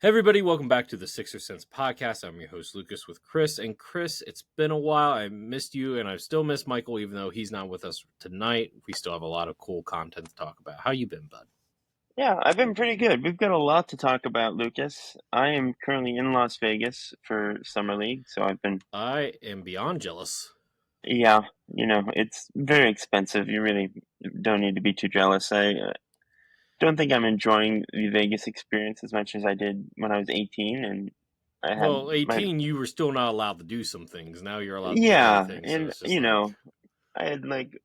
Hey everybody, welcome back to the Sixer Sense podcast. I'm your host Lucas with Chris. And Chris, it's been a while. I missed you and I still miss Michael, even though he's not with us tonight. We still have a lot of cool content to talk about. How you been, bud? Yeah, I've been pretty good. We've got a lot to talk about, Lucas. I am currently in Las Vegas for Summer League, so I've been, I am beyond jealous. yeah, it's very expensive. You really don't need to be too jealous. I don't think I'm enjoying the Vegas experience as much as I did when I was 18, and I had Well, my, 18, you were still not allowed to do some things. Now you're allowed to do other yeah, things. So and it's just like, I had like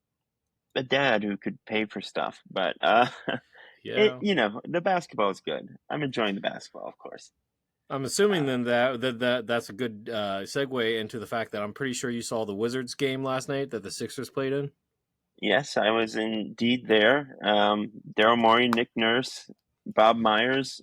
a dad who could pay for stuff, but yeah. the basketball is good. I'm enjoying the basketball, of course. I'm assuming Uh, then that's a good segue into the fact that I'm pretty sure you saw the Wizards game last night that the Sixers played in. Yes, I was indeed there. Daryl Morey, Nick Nurse, Bob Myers,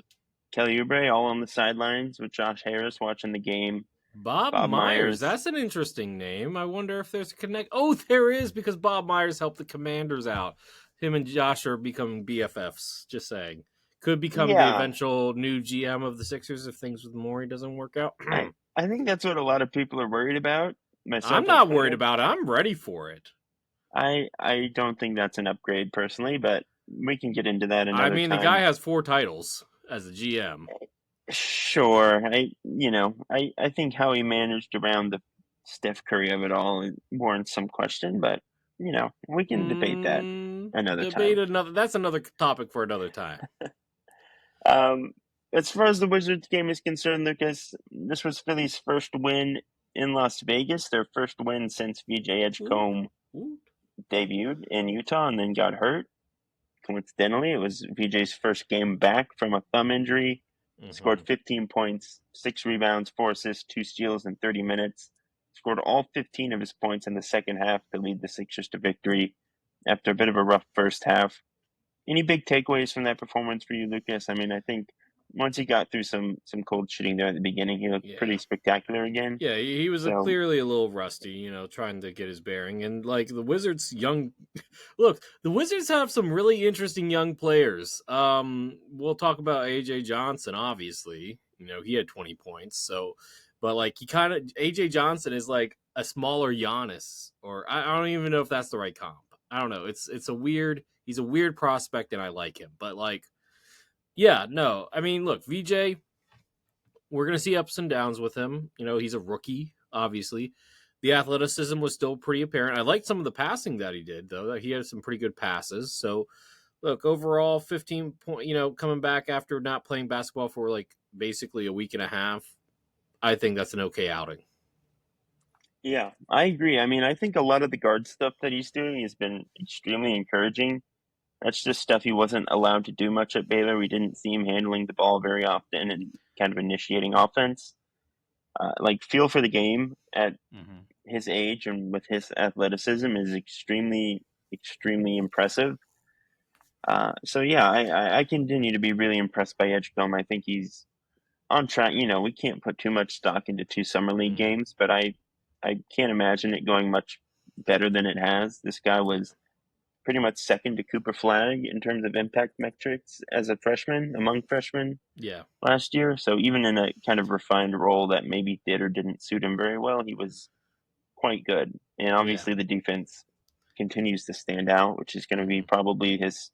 Kelly Oubre, all on the sidelines with Josh Harris watching the game. Bob Bob Myers, Myers, that's an interesting name. I wonder if there's a connect. Oh, there is, because Bob Myers helped the Commanders out. Him and Josh are becoming BFFs. Just saying, could become the yeah, eventual new GM of the Sixers if things with Morey doesn't work out. I I think that's what a lot of people are worried about, I'm myself not worried included. about it. I'm ready for it. I don't think that's an upgrade personally, but we can get into that I another mean, the guy time. has 4 titles as a GM. Sure, I think how he managed around the Steph Curry of it all warrants some question, but we can debate that another Debate time. another. That's another topic for another time. Um, as far as the Wizards game is concerned, Lucas, this was Philly's first win in Las Vegas, their first win since VJ Ooh, Edgecombe ooh. debuted in Utah and then got hurt. Coincidentally, it was VJ's first game back from a thumb injury. Scored Mm-hmm. 15 points, 6 rebounds, 4 assists, 2 steals in 30 minutes. Scored all 15 of his points in the second half to lead the Sixers to victory after a bit of a rough first half. Any big takeaways from that performance for you, Lucas? I mean, I think once he got through some cold shooting there at the beginning, he looked Yeah. pretty spectacular again. Yeah, he was So clearly a little rusty, trying to get his bearing. And like the Wizards, look, the Wizards have some really interesting young players. We'll talk about AJ Johnson, obviously. He had 20 points. So, but like AJ Johnson is like a smaller Giannis, or I don't even know if that's the right comp. I don't know. He's a weird prospect, and I like him. But like, yeah, no, I mean, look, VJ, we're going to see ups and downs with him. He's a rookie, obviously. The athleticism was still pretty apparent. I liked some of the passing that he did, though. He had some pretty good passes. So, look, overall, 15 point, coming back after not playing basketball for like basically a week and a half, I think that's an okay outing. yeah, I agree. I mean, I think a lot of the guard stuff that he's doing has been extremely encouraging. That's just stuff he wasn't allowed to do much at Baylor. We didn't see him handling the ball very often and kind of initiating offense. Like feel for the game at Mm-hmm. his age and with his athleticism is extremely, extremely impressive. So yeah, I continue to be really impressed by Edgecombe. I think he's on track. We can't put too much stock into 2 summer league Mm-hmm. games, but I can't imagine it going much better than it has. This guy Yeah. was pretty much second to Cooper Flag in terms of impact metrics as a freshman among freshmen Yeah. last year. So even in a kind of refined role that maybe did or didn't suit him very well, he was quite good. And Yeah. obviously the defense continues to stand out, which is going to be Mm-hmm. probably his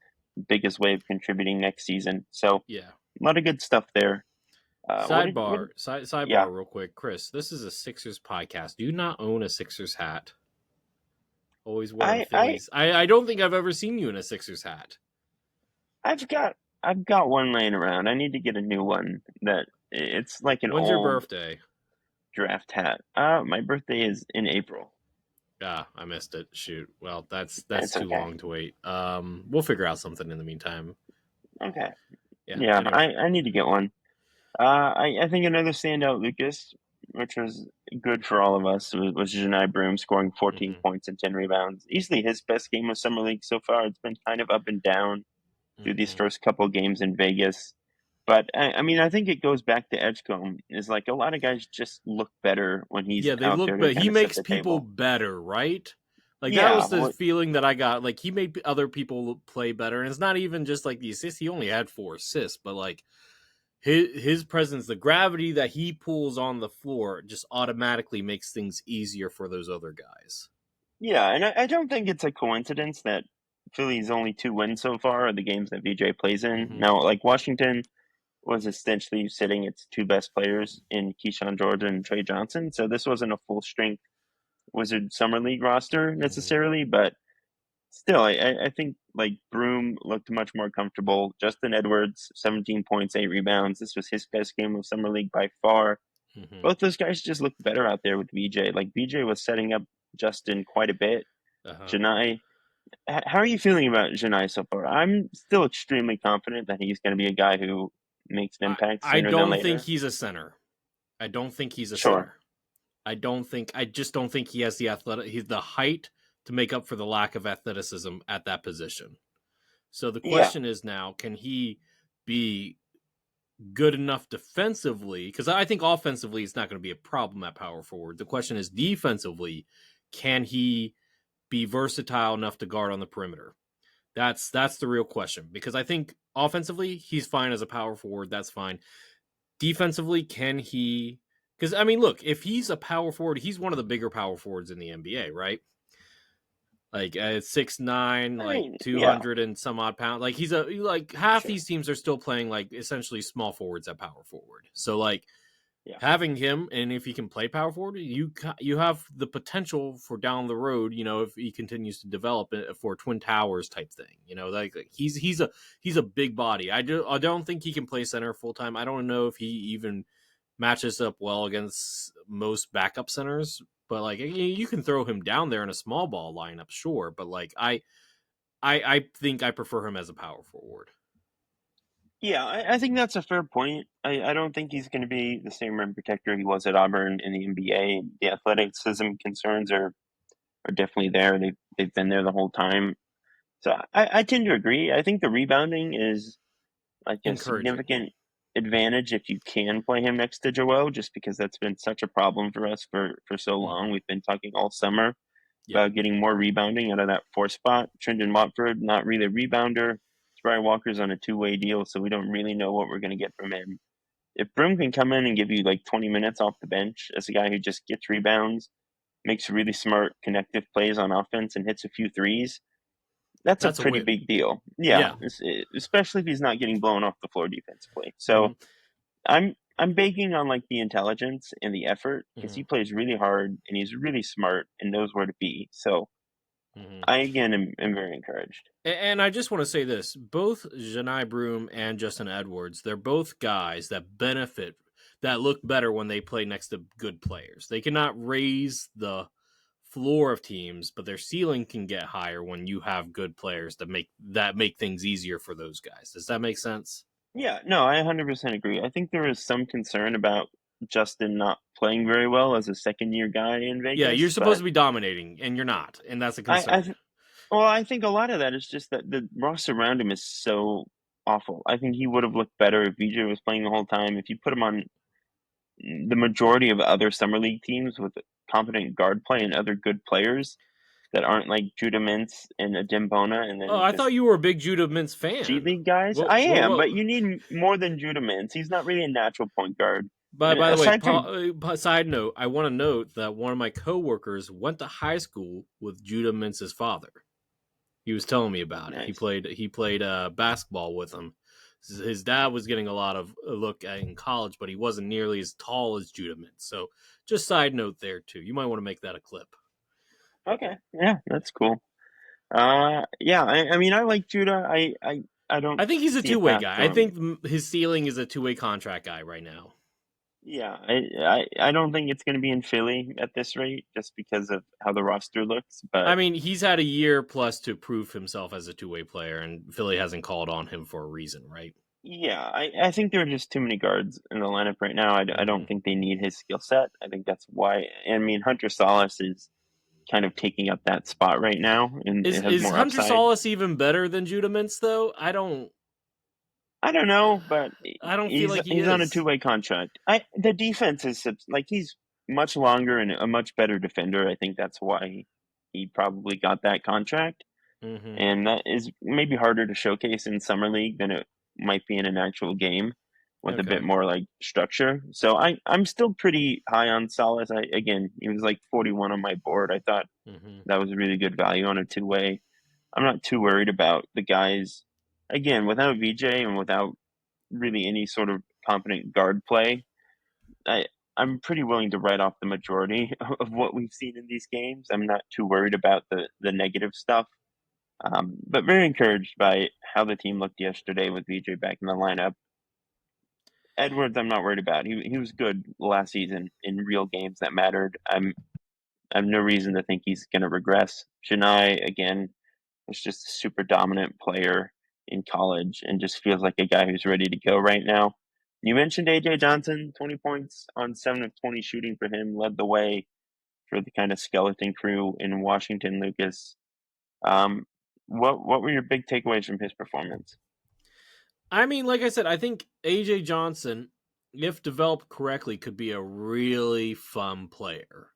biggest way of contributing next season. So Yeah. a lot of good stuff there. What? Yeah, Sidebar, real quick, Chris. This is a Sixers podcast. Do you not own a Sixers hat? Always wearing I Phillies. I don't think I've ever seen you in a Sixers hat. I've got one laying around. I need to get a new one that it's like an When's your old birthday? draft hat. My birthday is in April. Ah, I missed it. Shoot. Well, that's It's too okay. long to wait. We'll figure out something in the meantime. Okay. Yeah. Yeah, Anyway. I need to get one. I think another standout, Lucas, which was good for all of us, was Janai Broom scoring 14 Mm-hmm. points and 10 rebounds. Easily his best game of Summer League so far. It's been kind of up and down through these Mm-hmm. first couple games in Vegas. But I mean, I think it goes back to Edgecombe. Is like a lot of guys just look better when he's Yeah, they out look, there to but kind he of set makes the people table. better, right? Like that Yeah, was the feeling that I got. Like he made other people play better, and it's not even just like the assists. He only had 4 assists, but like his presence, the gravity that he pulls on the floor, just automatically makes things easier for those other guys. Yeah, and I don't think it's a coincidence that Philly's only 2 wins so far are the games that VJ plays in. Mm-hmm. Now, like Washington was essentially sitting its 2 best players in Keyshawn Jordan and Trey Johnson, so this wasn't a full strength Wizard Summer League roster Mm-hmm. necessarily, but still, I think like Broom looked much more comfortable. Justin Edwards, 17 points, 8 rebounds. This was his best game of Summer League by far. Mm-hmm. Both those guys just looked better out there with VJ. Like VJ was setting up Justin quite a bit. Uh-huh. Janai, how are you feeling about Janai so far? I'm still extremely confident that he's going to be a guy who makes an impact I sooner than don't think later. he's a center. I don't think he's a Sure. center. I just don't think he has the height to make up for the lack of athleticism at that position. So the Yeah. question is now, can he be good enough defensively? Because I think offensively it's not going to be a problem at power forward. The question is defensively, can he be versatile enough to guard on the perimeter? That's the real question, because I think offensively he's fine as a power forward. That's fine. Defensively, can he? Because I mean, look, if he's a power forward, he's one of the bigger power forwards in the NBA, right? Like 6'9", I like mean, yeah, 200 and some odd pounds. Like he's like half sure. these teams are still playing like essentially small forwards at power forward. So like Yeah. having him, and if he can play power forward, you have the potential for down the road. If he continues to develop it for Twin Towers type thing. Like he's a big body. I don't think he can play center full time. I don't know if he even matches up well against most backup centers. But like you can throw him down there in a small ball lineup, sure. But like I think I prefer him as a power forward. Yeah, I think that's a fair point. I don't think he's going to be the same rim protector he was at Auburn in the NBA. The athleticism concerns are definitely there. They've been there the whole time. So I tend to agree. I think the rebounding is like a Encouraging. significant advantage if you can play him next to Joel, just because that's been such a problem for us for so long. Mm-hmm. We've been talking all summer Yeah, about getting more rebounding out of that 4 spot. Trendon Watford, not really a rebounder. Brian Walker's on a 2-way deal, so we don't really know what we're going to get from him. If Broom can come in and give you like 20 minutes off the bench as a guy who just gets rebounds, makes really smart connective plays on offense, and hits a few threes, that's a that's a pretty win. big deal. Yeah, Yeah. especially if he's not getting blown off the floor defensively. So Mm-hmm. I'm banking on like the intelligence and the effort because Mm-hmm. he plays really hard and he's really smart and knows where to be. So Mm-hmm. I again am very encouraged. And I just want to say this: both Janai Broom and Justin Edwards, they're both guys that benefit, that look better when they play next to good players. They cannot raise the floor of teams, but their ceiling can get higher when you have good players that make things easier for those guys. Does that make sense? Yeah, no, I 100% agree. I think there is some concern about Justin not playing very well as a second year guy in Yeah, you're Vegas, supposed but to be dominating, and you're not, and that's a I, I concern. th- well, I think a lot of that is just that the roster around him is so awful. I think he would have looked better if VJ was playing the whole time. If you put him on the majority of other summer league teams with competent guard play and other good players that aren't like Judah Mintz and a Dimbona and Oh, then I just thought you were a big Judah Mintz G fan. League guys. Whoa, I whoa, am, but whoa! you need more than Judah Mintz. He's not really a natural point guard. And By the way, aside from side note, I want to note that one of my coworkers went to high school with Judah Mintz's father. He was telling me about it. nice, He played basketball with him. His dad was getting a lot of look in college, but he wasn't nearly as tall as Judah Mintz. So, just side note there too. You might want to make that a clip. okay, yeah, that's cool. Yeah, I mean, I like Judah. I don't I think he's a see a two-way path guy. I for him. think his ceiling is a two-way contract guy right now. Yeah, I don't think it's going to be in Philly at this rate, just because of how the roster looks. I But mean, he's had a year plus to prove himself as a two-way player, and Philly hasn't called on him for a reason, right? yeah, I think there are just too many guards in the lineup right now. I Mm-hmm. don't think they need his skill set. I think that's why. I mean, Hunter Salas is kind of taking up that spot right now, and it has Is more Hunter upside. Salas even better than Judah Mintz though? I don't know, but I don't feel like he he's on a is. two-way contract. I The defense is like he's much longer and a much better defender. I think that's why he probably got that contract, Mm-hmm. and that is maybe harder to showcase in summer league than it might be in an actual game. with a bit Okay. more like structure. So I'm still pretty high on Salas. Again, he was like 41 on my board. I thought Hmm. that was a really good value on a two-way. I'm not too worried about the guys. Again, without VJ and without really any sort of competent guard play, I I'm pretty willing to write off the majority of what we've seen in these games. I'm not too worried about the negative stuff, but very encouraged by how the team looked yesterday with VJ back in the lineup. Edwards, I'm not worried about. He was good last season in real games that mattered. I have no reason to think he's going to regress. Chennai again was just a super dominant player in college and just feels like a guy who's ready to go right now. You mentioned AJ Johnson, 20 points on 7 of 20 shooting for him, led the way for the kind of skeleton crew in Washington, Lucas. Um, what were your big takeaways from his performance? I mean, like I said, I think AJ Johnson, if developed correctly, could be a really fun player.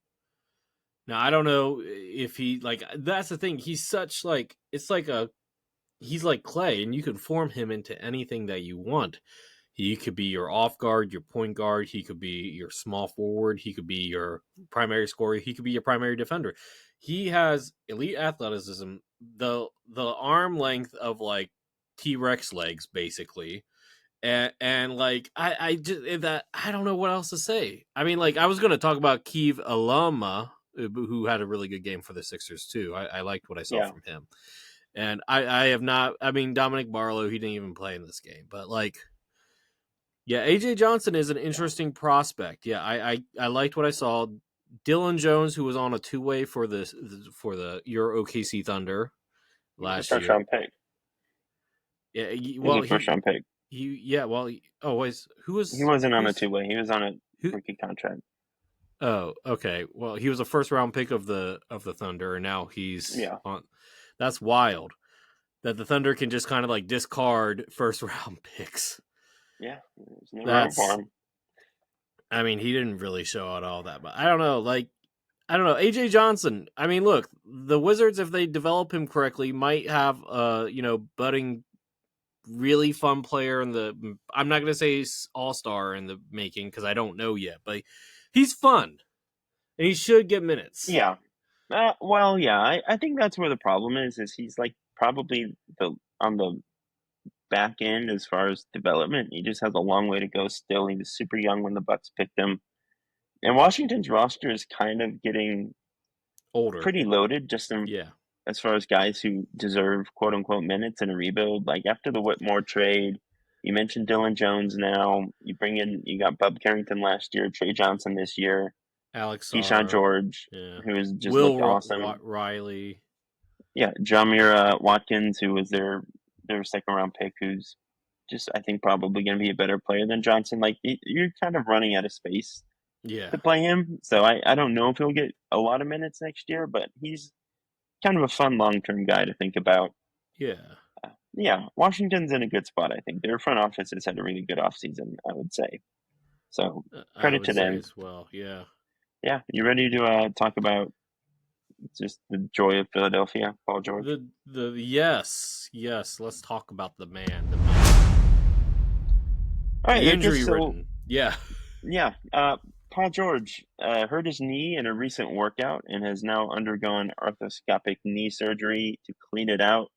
Now, I don't know if he like that's the thing. He's such like it's like a he's like clay, and you can form him into anything that you want. He could be your off guard, your point guard. He could be your small forward. He could be your primary scorer. He could be your primary defender. He has elite athleticism, the arm length of like T Rex legs, basically. And like I just that I don't know what else to say. I mean, like I was gonna talk about Keeve Alama, who had a really good game for the Sixers too. I liked what I saw Yeah, from him. And I have not. I mean, Dominic Barlow, he didn't even play in this game, but like, yeah, AJ Johnson is an yeah. interesting prospect. Yeah, I liked what I saw. Dylan Jones, who was on a two-way for the your OKC Thunder He was a last first year. round pick. Yeah, He was well a first round pick. he yeah well oh wait, He wasn't on a who's two way. He was on a who rookie contract. oh okay, well he was a first round pick of the Thunder, and now he's Yeah, on. That's wild that the Thunder can just kind of like discard first round picks. yeah. There's no room for That's him. I mean, he didn't really show out all that, but I don't know. Like, I don't know. AJ Johnson. I mean, look, the Wizards, if they develop him correctly, might have budding, really fun player in the. I'm not gonna say all star in the making because I don't know yet, but he's fun and he should get minutes. Yeah. Well, yeah. I think that's where the problem is. Is he's like probably the on the back end as far as development. He just has a long way to go still. He was super young when the Bucks picked him. And Washington's roster is kind of getting Older, pretty loaded just yeah. as far as guys who deserve quote unquote minutes in a rebuild. Like after the Whitmore trade, you mentioned Dylan Jones now. You got Bub Carrington last year, Trey Johnson this year, Alex Keyshawn Sarr, George, yeah. who has just Will looked awesome. Riley, Yeah, Jamir Watkins, who was their second round pick, who's just I think probably going to be a better player than Johnson. Like you're kind of running out of space yeah, to play him, so I don't know if he'll get a lot of minutes next year, but he's kind of a fun long term guy to think about. yeah. Yeah, Washington's in a good spot. I think their front office has had a really good offseason, I would say. So I credit would to say them. as well. Yeah. Yeah, you ready to talk about just the joy of Philadelphia, Paul George? The yes. Let's talk about the man. The man. All right, The Lucas. injury So ridden. Yeah. yeah, Paul George hurt his knee in a recent workout and has now undergone arthroscopic knee surgery to clean it out.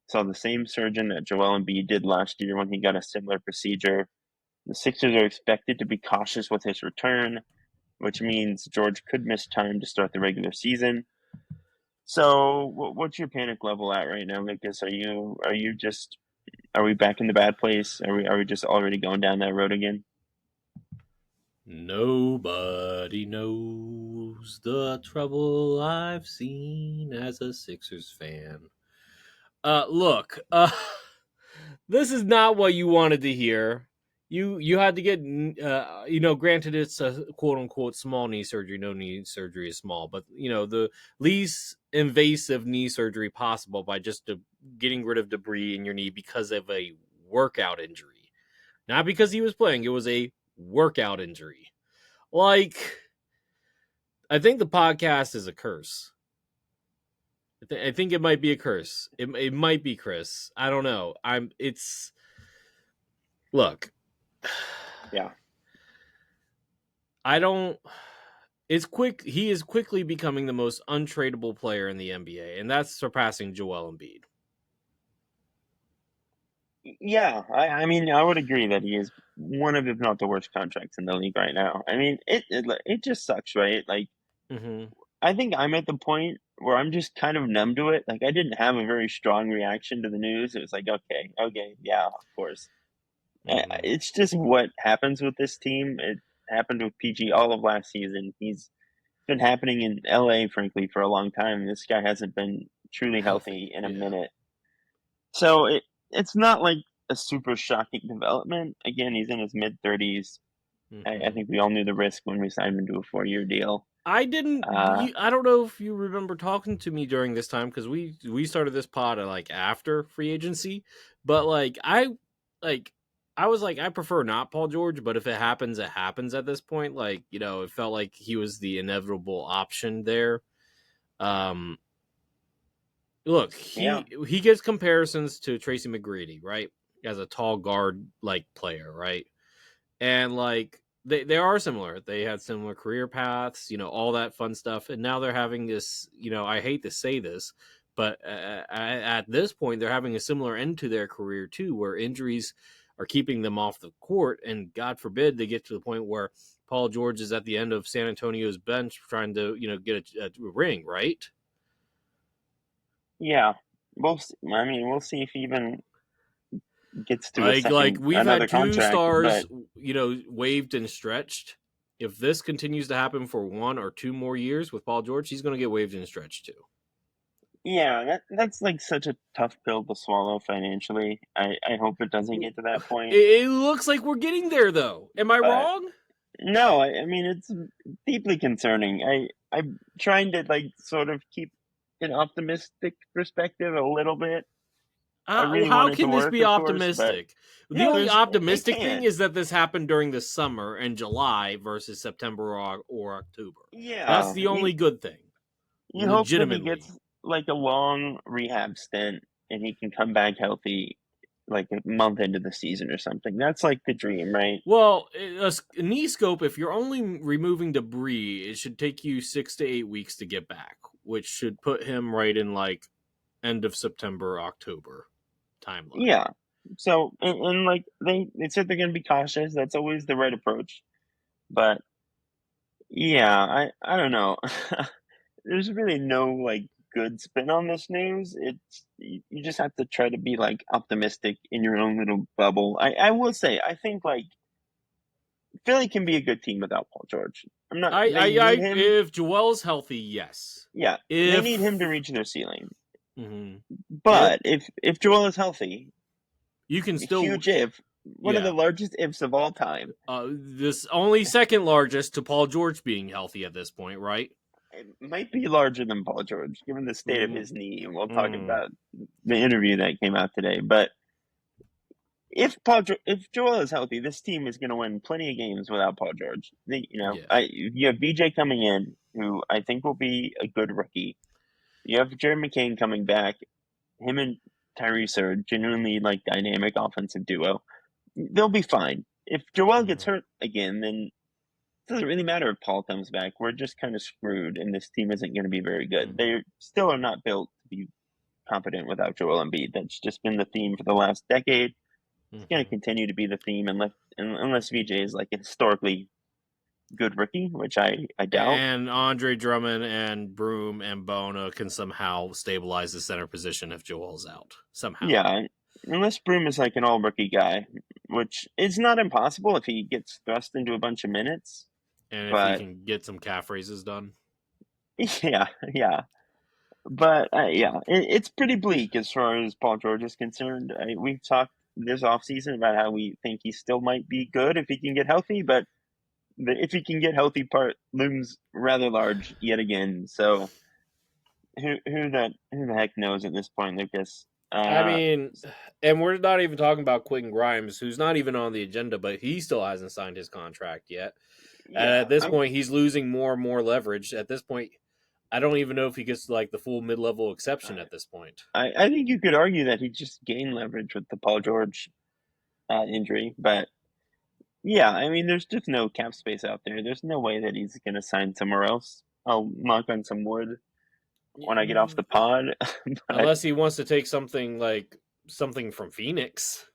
Saw the same surgeon that Joel Embiid did last year when he got a similar procedure. The Sixers are expected to be cautious with his return, which means George could miss time to start the regular season. So, what's your panic level at right now, Lucas? Are we back in the bad place? Are we just already going down that road again? Nobody knows the trouble I've seen as a Sixers fan. Look, this is not what you wanted to hear. You had to get granted it's a quote unquote small knee surgery. No knee surgery is small, but the least invasive knee surgery possible by just getting rid of debris in your knee because of a workout injury. Not because he was playing, it was a workout injury. Like, I think the podcast is a curse. I think it might be a curse. It might be Chris. I don't know. Look. Yeah. I don't. It's quick. He is quickly becoming the most untradeable player in the NBA, and that's surpassing Joel Embiid. Yeah, I mean, I would agree that he is one of, if not the worst contracts in the league right now. I mean, it just sucks, right? Like, Mm-hmm. I think I'm at the point where I'm just kind of numb to it. Like, I didn't have a very strong reaction to the news. It was like, okay, yeah, of course. Mm-hmm. It's just what happens with this team. It happened with PG all of last season. He's been happening in LA, frankly, for a long time. This guy hasn't been truly healthy Healthy, in a yeah. minute. So it's not like a super shocking development. Again, he's in his mid 30s. I Mm-hmm. think we all knew the risk when we signed him to a 4-year deal. I didn't. Uh, I don't know if you remember talking to me during this time because we started this pod like after free agency, but like I was like I prefer not Paul George, but if it happens, it happens at this point. Like it felt like he was the inevitable option there. Um, look, yeah, he gets comparisons to Tracy McGrady, right, as a tall guard like player, right? And like they are similar. They had similar career paths, all that fun stuff. And now they're having this, I hate to say this, but at this point, they're having a similar end to their career too, where injuries are keeping them off the court. And God forbid they get to the point where Paul George is at the end of San Antonio's bench trying to, get a ring, right? yeah. I mean, we'll see if he even gets to a Like second we've another had two contract. stars, But waived and stretched. If this continues to happen for 1 or 2 more years with Paul George, he's going to get waived and stretched too. yeah, that's like such a tough pill to swallow financially. I hope it doesn't get to that point. It looks like we're getting there, though. Am I But wrong? no, I mean it's deeply concerning. I'm trying to like sort of keep an optimistic perspective a little bit. I really How want it to can this work, be of course, but optimistic? The only it optimistic thing can't. is that this happened during the summer and July versus September or October. That's Yeah, the only good thing, you hope that he legitimately. gets like a long rehab stint and he can come back healthy like a month into the season or something. That's like the dream, right? Well, a knee scope, if you're only removing debris, it should take you 6 to 8 weeks to get back, which should put him right in like end of September, October timeline. Yeah. So and like they said they're gonna be cautious. That's always the right approach. But yeah, I don't know. There's really no like good spin on this news. You just have to try to be like optimistic in your own little bubble. I will say I think like Philly can be a good team without Paul George. I'm not. They need him. If Joel's healthy, yes. Yeah, they need him to If reach their ceiling. mhm. if But if Joel is healthy, you can a still, huge if, one of the yeah, largest ifs of all time. this only second largest to Paul George being healthy at this point, right? It might be larger than Paul George, given the state of Mm, his knee. And we'll talk mm, about the interview that came out today. But if Joel is healthy, this team is going to win plenty of games without Paul George. yeah. You have VJ coming in, who I think will be a good rookie. You have Jared McCain coming back. Him and Tyrese are genuinely like dynamic offensive duo. They'll be fine. If Joel gets Mhm, hurt again, then it doesn't really matter if Paul comes back. We're just kind of screwed, and this team isn't going to be very good. mhm, They still are not built to be competent without Joel Embiid. That's just been the theme for the last decade. It's going to mhm. continue to be the theme unless VJ is like a historically good rookie, which I doubt. And Andre Drummond and Broom and Bona can somehow stabilize the center position if Joel's out. Somehow. Yeah, unless Broom is like an all rookie guy, which is not impossible if he gets thrust into a bunch of minutes. And if he But can get some calf raises done. yeah, yeah. But yeah, it's pretty bleak as far as Paul George is concerned. We've talked this offseason about how we think he still might be good if he can get healthy, but the if he can get healthy part looms rather large yet again. So who the heck knows at this point, Lucas? I Uh, mean, and we're not even talking about Quentin Grimes, who's not even on the agenda, but he still hasn't signed his contract yet. And yeah, at this point, he's losing more and more leverage. At this point, I don't even know if he gets like the full mid-level exception at this point. I think you could argue that he just gained leverage with the Paul George injury, but Yeah, I mean, there's just no cap space out there. There's no way that he's going to sign somewhere else. I'll knock on some wood when I get off the pod, but Unless he wants to take something from Phoenix.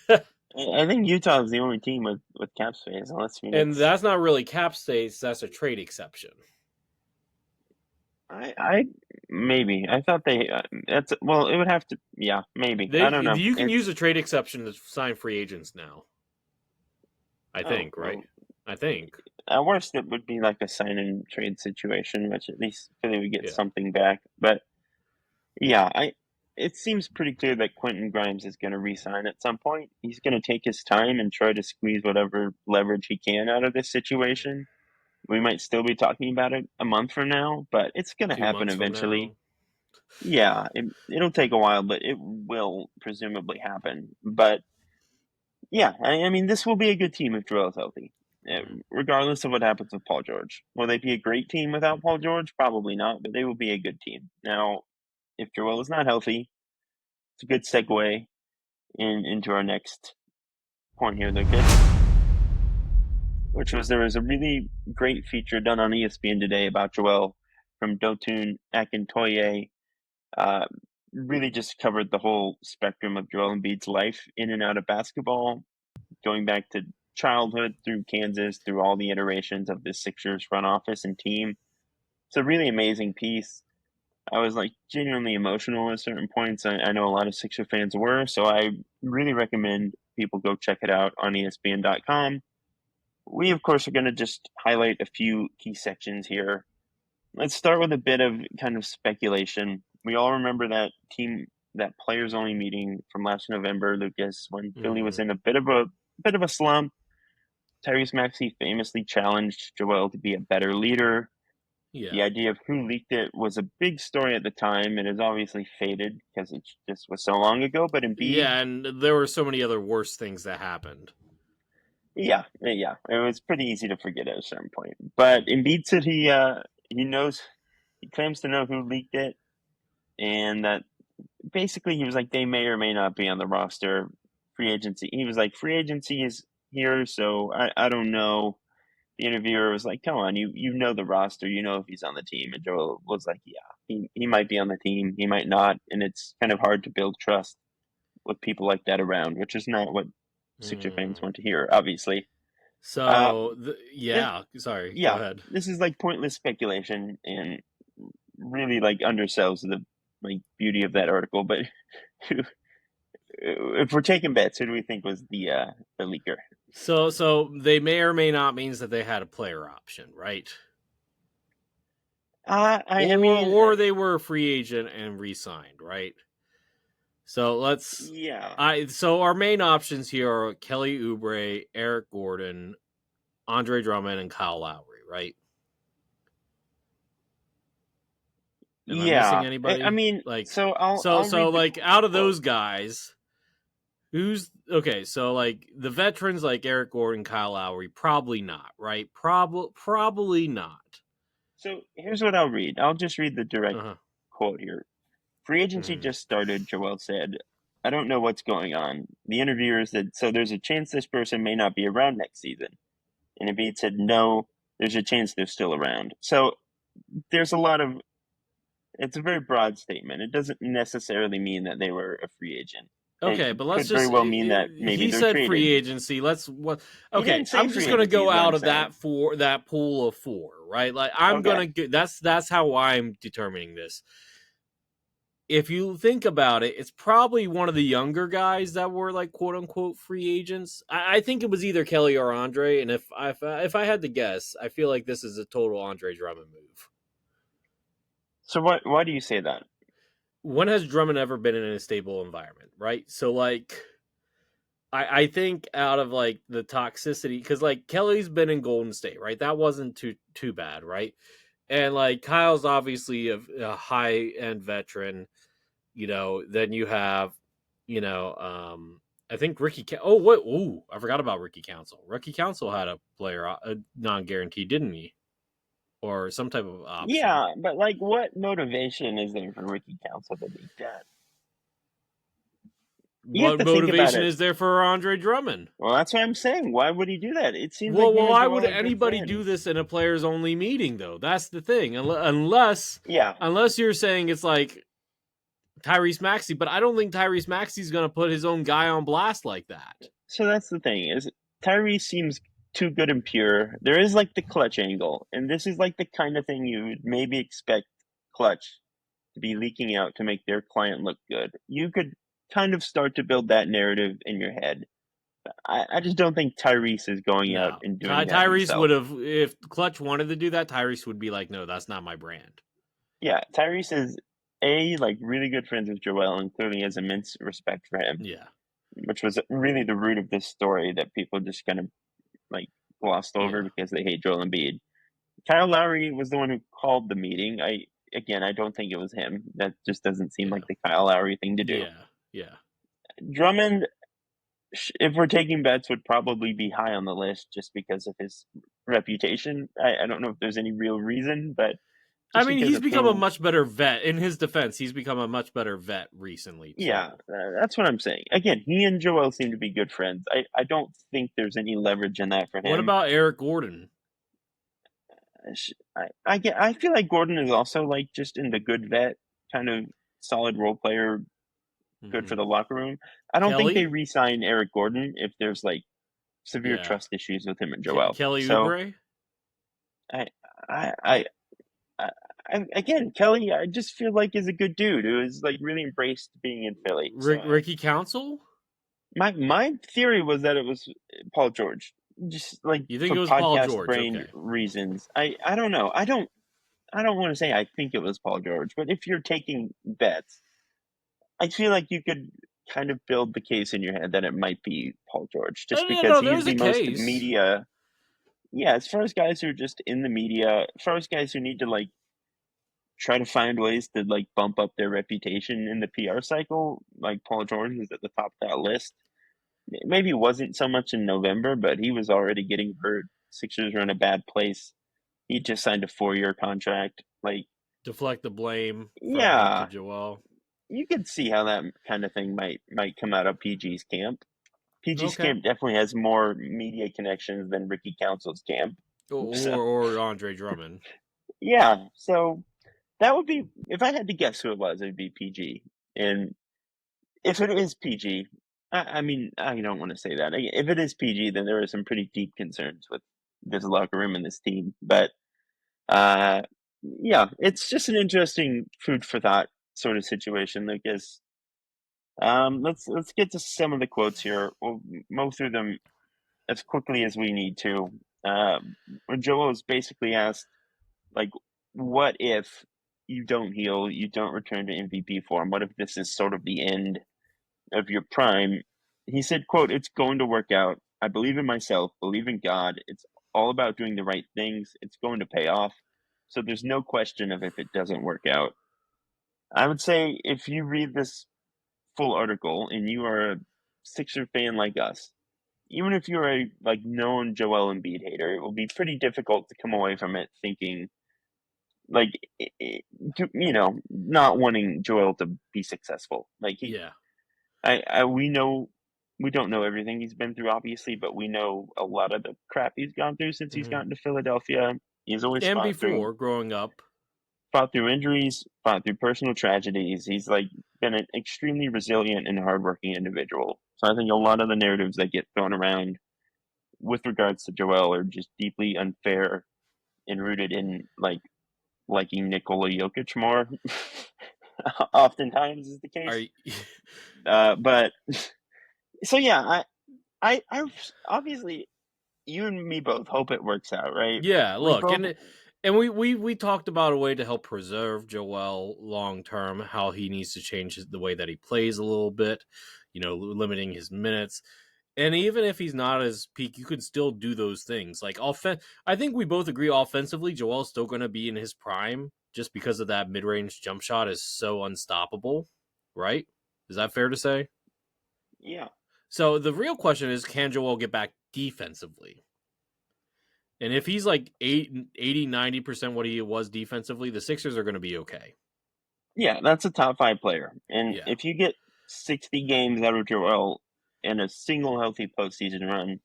I think Utah is the only team with cap space, unless And Phoenix. that's not really cap space, that's a trade exception. I maybe I thought they that's well, it would have to, yeah, maybe, They I don't know. You can use It's a trade exception to sign free agents now. I oh think, right? well, I think. at worst it would be like a sign and trade situation, which at least Philly would get Yeah. something back. But yeah, I it seems pretty clear that Quentin Grimes is going to re-sign at some point. He's going to take his time and try to squeeze whatever leverage he can out of this situation. We might still be talking about it a month from now, but it's going to Two happen months from eventually. now. Yeah, it'll take a while, but it will presumably happen. But yeah, I mean, this will be a good team if Joel's healthy, Mhm. regardless of what happens with Paul George. Will they be a great team without Paul George? Probably not, but they will be a good team. Now, if Joel is not healthy, it's a good segue into our next point here, Lucas, which was there was a really great feature done on ESPN today about Joel from Dotun Akintoye. Uh, really just covered the whole spectrum of Joel Embiid's life in and out of basketball, going back to childhood through Kansas, through all the iterations of the Sixers front office and team. It's a really amazing piece. I was like genuinely emotional at certain points. I know a lot of Sixer fans were, so I really recommend people go check it out on ESPN.com. We, of course, are going to just highlight a few key sections here. Let's start with a bit of kind of speculation. We all remember that players only meeting from last November, Lucas, when Philly was Mhm. in a bit of a slump. Tyrese Maxey famously challenged Joel to be a better leader. The Yeah. idea of who leaked it was a big story at the time. It has obviously faded because it just was so long ago. But Embiid, Yeah, and there were so many other worse things that happened. yeah, it was pretty easy to forget at a certain point. But Embiid said he knows, he claims to know who leaked it, and that basically he was like they may or may not be on the roster. Free agency. He was like free agency is here, so I don't know. The interviewer was like, "Come on, you know the roster, you know if he's on the team." And Joel was like, "Yeah, he might be on the team, he might not," and it's kind of hard to build trust with people like that around, which is not what Sixer fans Mm. want to hear, obviously. Uh, this, Yeah, sorry, go yeah, ahead. this is like pointless speculation and really like undersells the like beauty of that article. But if we're taking bets, who do we think was the leaker? So they may or may not means that they had a player option, right? I mean, Or they were a free agent and re-signed, right? So yeah. so our main options here are Kelly Oubre, Eric Gordon, Andre Drummond, and Kyle Lowry, right? Am I missing Yeah, I anybody? mean, Like, so I'll so read the like out of quote. those guys, who's okay? So like the veterans like Eric Gordon, Kyle Lowry, probably not, right? Probably not. So here's what I'll read. I'll just read the direct Uh-huh. quote here. Free agency Mm. just started, Joel said. I don't know what's going on. The interviewer said, so there's a chance this person may not be around next season. And Embiid said, no, there's a chance they're still around. So there's a lot of, it's a very broad statement. It doesn't necessarily mean that they were a free agent. It Okay, but let's could very just. well mean that maybe He they're said free traded. agency. Let's what? He Okay, didn't say I'm just free gonna agency, go is what out I'm of saying. that pool of four, right? Like I'm Okay. gonna get that's how I'm determining this. If you think about it, it's probably one of the younger guys that were like quote unquote free agents. I think it was either Kelly or Andre, and if I had to guess, I feel like this is a total Andre Drummond move. So why do you say that? When has Drummond ever been in a stable environment, right? So like I think out of like the toxicity because like Kelly's been in Golden State, right? That wasn't too bad, right? And like Kyle's obviously a high end veteran, Then you have, you know, I think Oh, what? Ooh, I forgot about Ricky Council. Ricky Council had a player a non guaranteed, didn't he? Or some type of option. Yeah, but like, what motivation is there for Ricky Council to leak that? You have What to think about motivation it. is there for Andre Drummond? Well, that's what I'm saying. Why would he do that? It seems like Well, him and why would Joel are good anybody do friends. this in a players only meeting though? That's the thing. Unless Yeah. unless you're saying it's like Tyrese Maxey, but I don't think Tyrese Maxey's going to put his own guy on blast like that. So that's the thing is Tyrese seems too good and pure. There is like the clutch angle, and this is like the kind of thing you would maybe expect clutch to be leaking out to make their client look good. You could kind of start to build that narrative in your head. I just don't think Tyrese is going out No, and doing that Tyrese himself. would have if Clutch wanted to do that. Tyrese would be like, "No, that's not my brand." Yeah, Tyrese is like really good friends with Joel and clearly has immense respect for him, Yeah, which was really the root of this story that people just kind of like glossed over yeah, because they hate Joel Embiid. Kyle Lowry was the one who called the meeting. I don't think it was him. That just doesn't seem yeah, like the Kyle Lowry thing to do. yeah, yeah. Drummond, if we're taking bets, would probably be high on the list just because of his reputation. I don't know if there's any real reason, but I just mean, because he's of become a who. much better vet. In his defense, he's become a much better vet recently Yeah, too. that's what I'm saying. Again, he and Joel seem to be good friends. I don't think there's any leverage in that for What him. about Eric Gordon? I feel like Gordon is also like just in the good vet kind of solid role player, good for Mm-hmm. the locker room. I don't think they Kelly? re-sign Eric Gordon if there's like severe Yeah, trust issues with him and Joel. Kelly So Oubre? I I I, again, Kelly, I just feel like is a good dude who is like really embraced being in Philly. So Ricky Council? my theory was that it was Paul George, just like You think for it was Paul podcast George? brain Okay. reasons. I don't know. I don't want to say I think it was Paul George, but if you're taking bets, I feel like you could kind of build the case in your head that it might be Paul George, No, just no, because no. he's There's a the most case. media. Yeah, as far as guys who are just in the media, as far as guys who need to like try to find ways to like bump up their reputation in the PR cycle, like Paul George is at the top of that list. Maybe it wasn't so much in November, but he was already getting hurt. Sixers are in a bad place. He just signed a 4-year contract. Like, Deflect the blame from him to yeah, Joel. you could see how that kind of thing might come out of PG's camp. PG's Okay. camp definitely has more media connections than Ricky Council's camp. So Or Andre Drummond. yeah, so that would be if I had to guess who it was, it'd be PG. And if it is PG, I mean, I don't want to say that. If it is PG, then there are some pretty deep concerns with this locker room and this team. But uh, yeah, it's just an interesting food for thought sort of situation, Lucas. Let's get to some of the quotes here. We'll mow through them as quickly as we need to. Uh, Joel was basically asked, like, what if you don't heal, you don't return to MVP form? What if this is sort of the end of your prime? He said, quote, "It's going to work out. I believe in myself, believe in God. It's all about doing the right things. It's going to pay off. So there's no question of if it doesn't work out." I would say if you read this full article and you are a Sixer fan like us, even if you're a like known Joel Embiid hater, it will be pretty difficult to come away from it thinking like not wanting Joel to be successful. Like Yeah. we know we don't know everything he's been through, obviously, but we know a lot of the crap he's gone through since he's Mm-hmm. gotten to Philadelphia. He's always And before growing up. fought through injuries, fought through personal tragedies. He's like been an extremely resilient and hardworking individual. So I think a lot of the narratives that get thrown around with regards to Joel are just deeply unfair and rooted in like liking Nikola Jokic more. Oftentimes is the Are case. you, But so yeah, I obviously you and me both hope it works out, right? yeah, We look, both. and we talked about a way to help preserve Joel long term, how he needs to change the way that he plays a little bit, limiting his minutes. And even if he's not as peak, you could still do those things. Like I think we both agree offensively, Joel's still going to be in his prime just because of that mid-range jump shot is so unstoppable, right? Is that fair to say? Yeah, So the real question is, can Joel get back defensively? And if he's like 80-90% what he was defensively, the Sixers are going to be okay. yeah, that's a top 5 player, and Yeah. if you get 60 games out of Joel and a single healthy postseason run,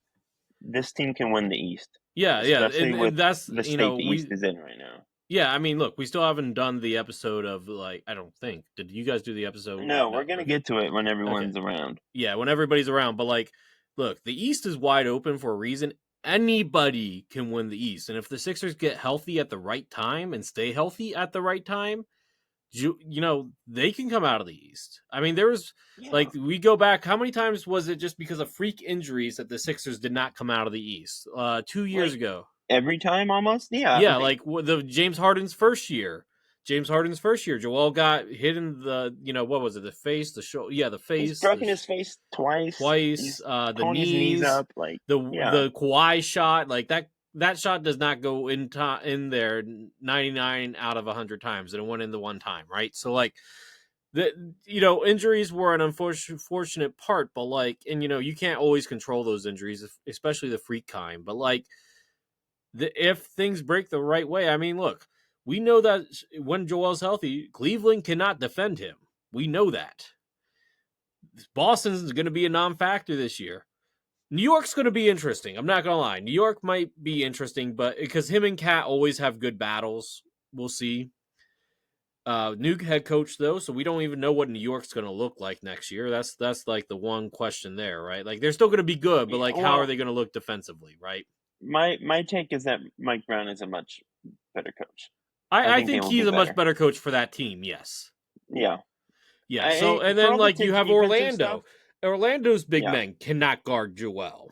this team can win the East, Yeah, yeah, especially with and that's the you state know the East we is in right now. yeah. I mean, look, we still haven't done the episode of like I don't think did you guys do the episode? No, No. we're gonna Okay. get to it when Okay. everyone's around. Yeah, when everybody's around. But like, look, the East is wide open for a reason. Anybody can win the East, and if the Sixers get healthy at the right time and stay healthy at the right time, they can come out of the East. I mean, there was Yeah, like we go back. How many times was it just because of freak injuries that the Sixers did not come out of the East? 2 years like ago. every time almost. Yeah, Yeah, like like the James Harden's first year. James Harden's first year, Joel got hit in the, what was it? The face, the shoulder, yeah, the he's face, broken his face twice. twice, He's the torn his knees knees, up. Like, the yeah, the Kawhi shot, like that shot does not go in there 99 out of 100 times, and it went in the one time, right? So like injuries were an unfortunate part, but like, and you can't always control those injuries, especially the freak kind. But like, if things break the right way, I mean, look, we know that when Joel's healthy, Cleveland cannot defend him. We know that. Boston's going to be a non-factor this year. New York's going to be interesting. I'm not going to lie. New York might be interesting, but because him and Cat always have good battles, we'll see. New head coach though, so we don't even know what New York's going to look like next year. That's like the one question there, right? Like they're still going to be good, but yeah. like how are Well, they going to look defensively, right? my take is that Mike Brown is a much better coach. I I think they think will he's do a much better. better coach for that team. Yes. Yeah, Yeah. So I and for then all the like you have defensive stuff. Orlando. Orlando's big Yeah, men cannot guard Joel.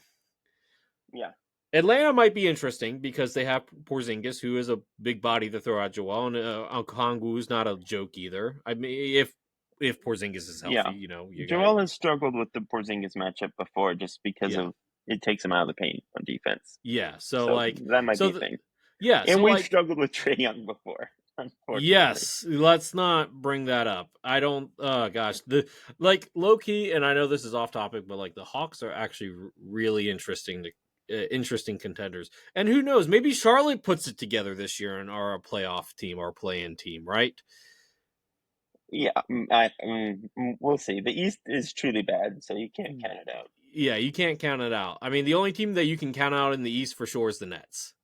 yeah, Atlanta might be interesting because they have Porzingis, who is a big body to throw at Joel, and Okongwu's not a joke either. I mean, if Porzingis is healthy, yeah. you got Joel has struggled with the Porzingis matchup before, just because yeah, of it takes him out of the paint on defense. yeah. So So like, that might so be a the, thing. yeah, And so we've like, struggled with Trae Young before, unfortunately. yes, let's not bring that up. I don't. Oh gosh, the like low key, and I know this is off topic, but like the Hawks are actually really interesting contenders. And who knows? Maybe Charlotte puts it together this year and are a playoff team or a play-in team, right? Yeah, we'll see. The East is truly bad, so you can't count it out. Yeah, you can't count it out. I mean, the only team that you can count out in the East for sure is the Nets.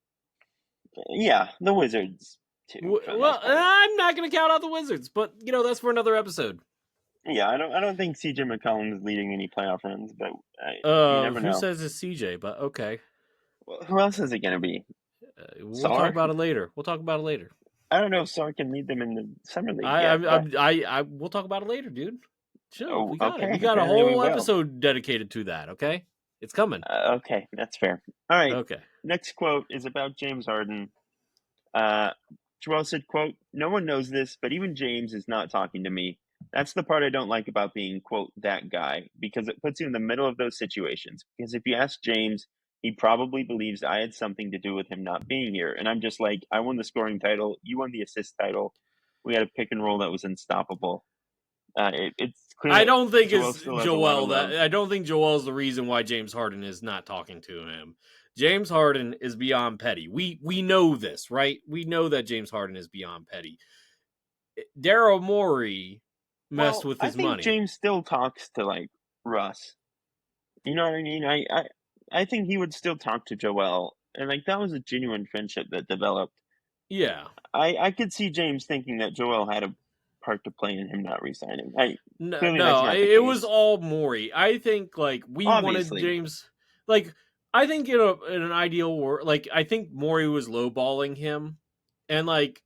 Yeah, the Wizards too, for the Well, most part. I'm not going to count out the Wizards, but that's for another episode. Yeah, I don't think CJ McCollum is leading any playoff runs, but you never Who know. says it's CJ? But okay, Well, who else is it going to be? we'll talk Sar? about it later. We'll talk about it later. I don't know if Sar can lead them in the summer league yet, but We'll talk about it later, dude. Chill. oh, We got it. okay. We got a Apparently we whole will. episode dedicated to that. Okay, it's coming. Okay, that's fair. All right. Okay. Next quote is about James Harden. Joel said, quote, "No one knows this, but even James is not talking to me. That's the part I don't like about being, quote, that guy, because it puts you in the middle of those situations. Because if you ask James, he probably believes I had something to do with him not being here. And I'm just like, I won the scoring title. You won the assist title. We had a pick and roll that was unstoppable. It's clear I that don't think Joel it's still has a lot of Joel love. that I don't think Joel's the reason why James Harden is not talking to him. James Harden is beyond petty. We know this, right? We know that James Harden is beyond petty. Daryl Morey messed Well, with I his think money. James still talks to, like, Russ. You know what I mean? I think he would still talk to Joel, and like that was a genuine friendship that developed. Yeah. I could see James thinking that Joel had a part to play in him not resigning. No, Clearly that's no, not the it was case. all Morey. I think like we wanted Obviously, James. Like I think in an ideal world, like I think Morey was lowballing him, and like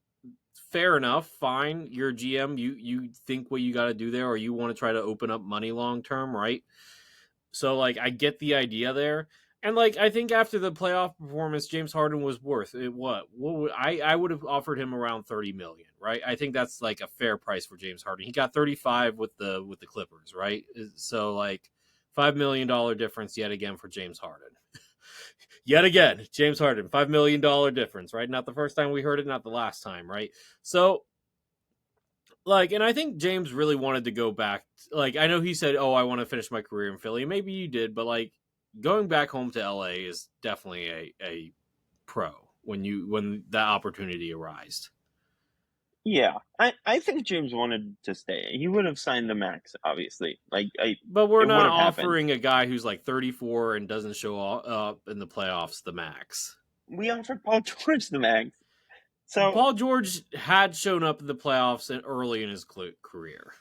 fair enough, fine. You're a GM. You think what you got to do there, or you want to try to open up money long term, right? So like I get the idea there. And like I think after the playoff performance, James Harden was worth it. I would have offered him around 30 million, right? I think that's like a fair price for James Harden. He got 35 with the Clippers, right? So like $5 million difference yet again for James Harden. Yet again, James Harden, $5 million difference, right? Not the first time we heard it, not the last time, right? So like, and I think James really wanted to go back. Like, I know he said, "Oh, I want to finish my career in Philly." Maybe you did, but like, going back home to LA is definitely a pro when that opportunity arises. Yeah, I think James wanted to stay. He would have signed the max, obviously. But we're It would not have happened. offering a guy who's like 34 and doesn't show up in the playoffs the max. We offered Paul George the max. So Paul George had shown up in the playoffs early in his career.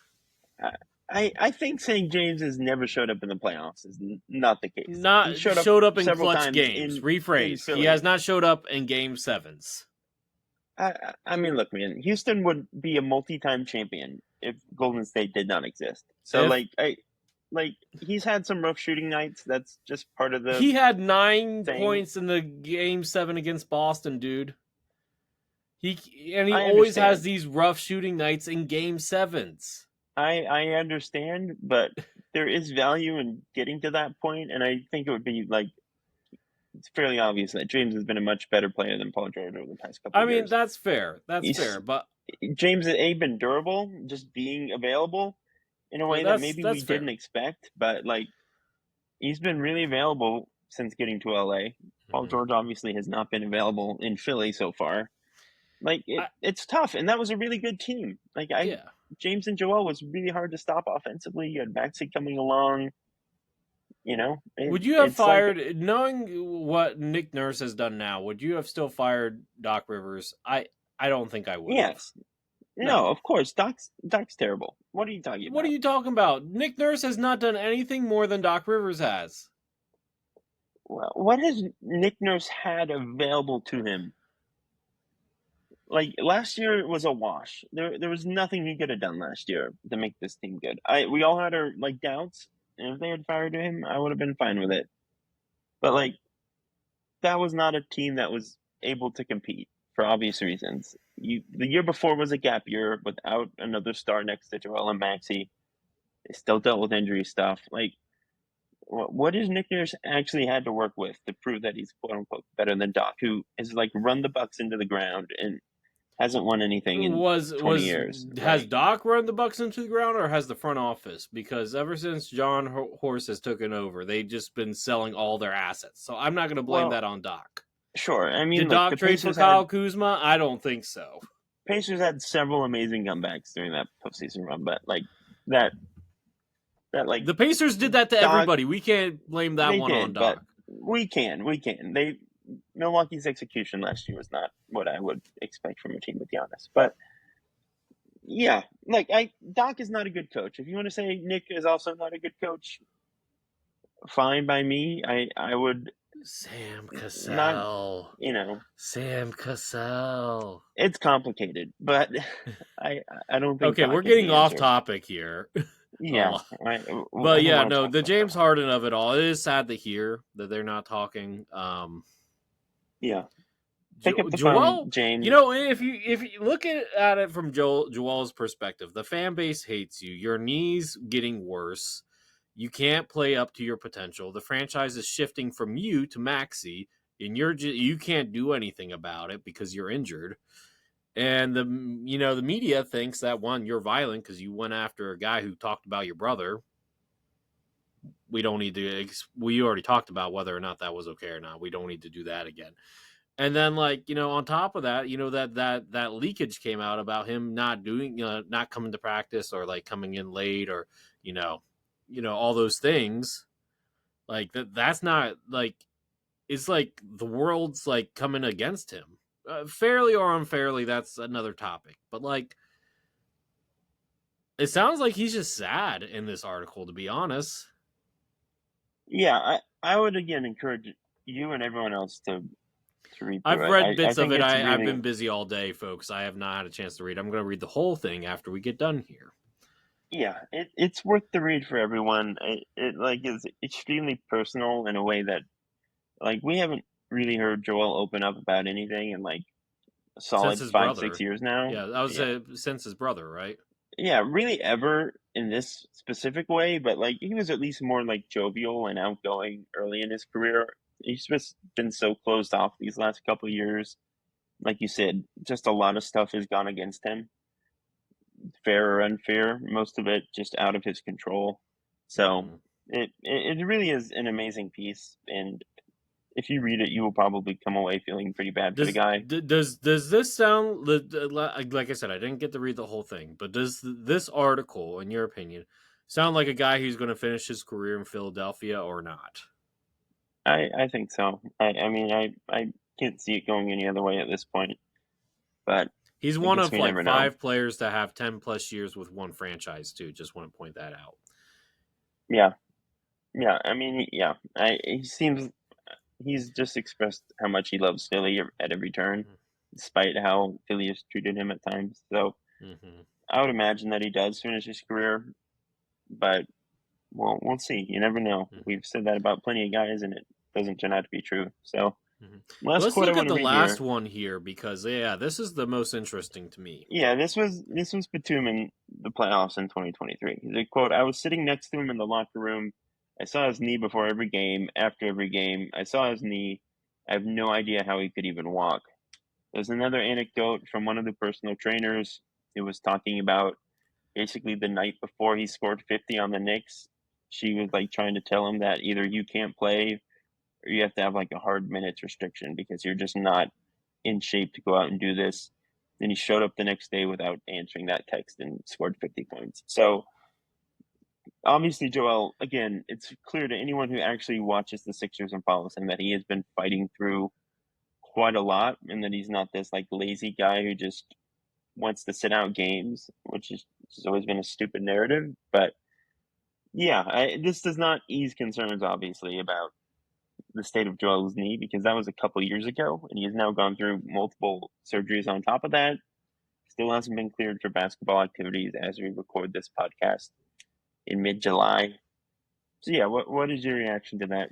I think saying James has never showed up in the playoffs is not the case. He Not showed up showed up in several clutch times games. in Rephrase. He Philly. has not showed up in game sevens. I mean, look, man, Houston would be a multi-time champion if Golden State did not exist. So If he's had some rough shooting nights. That's just part of the he had 9 thing. points in the game 7 against Boston, dude. He I always has understand. these rough shooting nights in game sevens. I understand, but there is value in getting to that point, and I think it would be like it's fairly obvious that James has been a much better player than Paul George over the past couple I of mean, years. that's fair. That's He's fair. But James has been durable, just being available in a way that maybe we that's didn't fair. expect, but like he's been really available since getting to LA. Paul Mhm. George obviously has not been available in Philly so far. Like it's tough, and that was a really good team. Yeah. James and Joel was really hard to stop offensively. You had Maxey coming along. Would you have It's like fired, knowing what Nick Nurse has done now? Would you have still fired Doc Rivers? I don't think I would have. yes, no, No. of course, Doc's terrible. What are you talking What are about? you talking about? Nick Nurse has not done anything more than Doc Rivers has. Well, what has Nick Nurse had available to him? Like last year was a wash. There was nothing he could have done last year to make this team good. We all had our like doubts, and if they had fired him, I would have been fine with it. But like that was not a team that was able to compete for obvious reasons. The year before was a gap year without another star next to Joel and Maxey. They still dealt with injury stuff. Like what has Nick Nurse actually had to work with to prove that he's quote unquote better than Doc, who has like run the Bucks into the ground and hasn't won anything in Was 20 was years. has Like, Doc run the Bucks into the ground, or has the front office? Because ever since John Horse has taken over, they've just been selling all their assets. So I'm not going to blame well, that on Doc. sure. I mean, Did look, Doc the trade for Pacers Kyle had Kuzma? I don't think so. Pacers had several amazing comebacks during that postseason run, but like that that like The Pacers did that to Doc everybody. We can't blame that they one on did, but Doc. we can. Milwaukee's execution last year was not what I would expect from a team with Giannis. But yeah, like Doc is not a good coach. If you want to say Nick is also not a good coach, fine by me. I would Sam not, Cassell. you know, Sam Cassell. it's complicated, but I I don't think Okay, Doc we're is getting the off answer. topic here. Yeah, Oh, I but don't yeah, want to no, talk the about that James one. Harden of it all. It is sad to hear that they're not talking. Yeah, pick up the phone, Joel, James. if you look at it from Joel's perspective, the fan base hates you. Your knees getting worse. You can't play up to your potential. The franchise is shifting from you to Maxi, and you can't do anything about it because you're injured. And the media thinks that, one, you're violent because you went after a guy who talked about your brother. We don't need to. We already talked about whether or not that was okay or not. We don't need to do that again. And then, on top of that, that leakage came out about him not doing, not coming to practice, or like coming in late, or you know, all those things. Like that's not like, it's like the world's like coming against him, fairly or unfairly. That's another topic. But like, it sounds like he's just sad in this article, to be honest. Yeah, I would again encourage you and everyone else to read I've through it. read I bits of think it. it's I've really been busy all day, folks. I have not had a chance to read. I'm going to read the whole thing after we get done here. yeah, it's worth the read for everyone. It like is extremely personal in a way that like we haven't really heard Joel open up about anything in like a Since solid his 5 6 brother. years now. Yeah, I was Yeah, since his brother, right? yeah, really ever in this specific way, but like he was at least more like jovial and outgoing early in his career. He's just been so closed off these last couple of years. Like you said, just a lot of stuff has gone against him, fair or unfair, most of it just out of his control. So Mm-hmm. it really is an amazing piece, and if you read it, you will probably come away feeling pretty bad for the Does guy. does this sound like I said? I didn't get to read the whole thing, but does this article, in your opinion, sound like a guy who's going to finish his career in Philadelphia or not? I think so. I mean, I can't see it going any other way at this point, but He's I one guess of we like never know. 5 players to have 10+ years with one franchise too. Just want to point that out. Yeah, yeah. I mean, yeah. He's just expressed how much he loves Philly at every turn, despite how Philly has treated him at times. So Mm-hmm. I would imagine that he does finish his career, but we'll see. You never know. Mm-hmm. We've said that about plenty of guys, and it doesn't turn out to be true. So Mm-hmm. last Let's quote I look at want to the read last here. one here because yeah, this is the most interesting to me. Yeah, this was Batum in the playoffs in 2023. He's like, quote, I was sitting next to him in the locker room. I saw his knee before every game, after every game. I saw his knee. I have no idea how he could even walk. There's another anecdote from one of the personal trainers who was talking about basically the night before he scored 50 on the Knicks. She was like trying to tell him that either you can't play or you have to have like a hard minutes restriction because you're just not in shape to go out and do this. Then he showed up the next day without answering that text and scored 50 points. So obviously, Joel, again, it's clear to anyone who actually watches the Sixers and follows him that he has been fighting through quite a lot and that he's not this like lazy guy who just wants to sit out games, which has always been a stupid narrative. But yeah, this does not ease concerns, obviously, about the state of Joel's knee because that was a couple years ago, and he has now gone through multiple surgeries on top of that. Still hasn't been cleared for basketball activities as we record this podcast in mid-July. So yeah, what is your reaction to that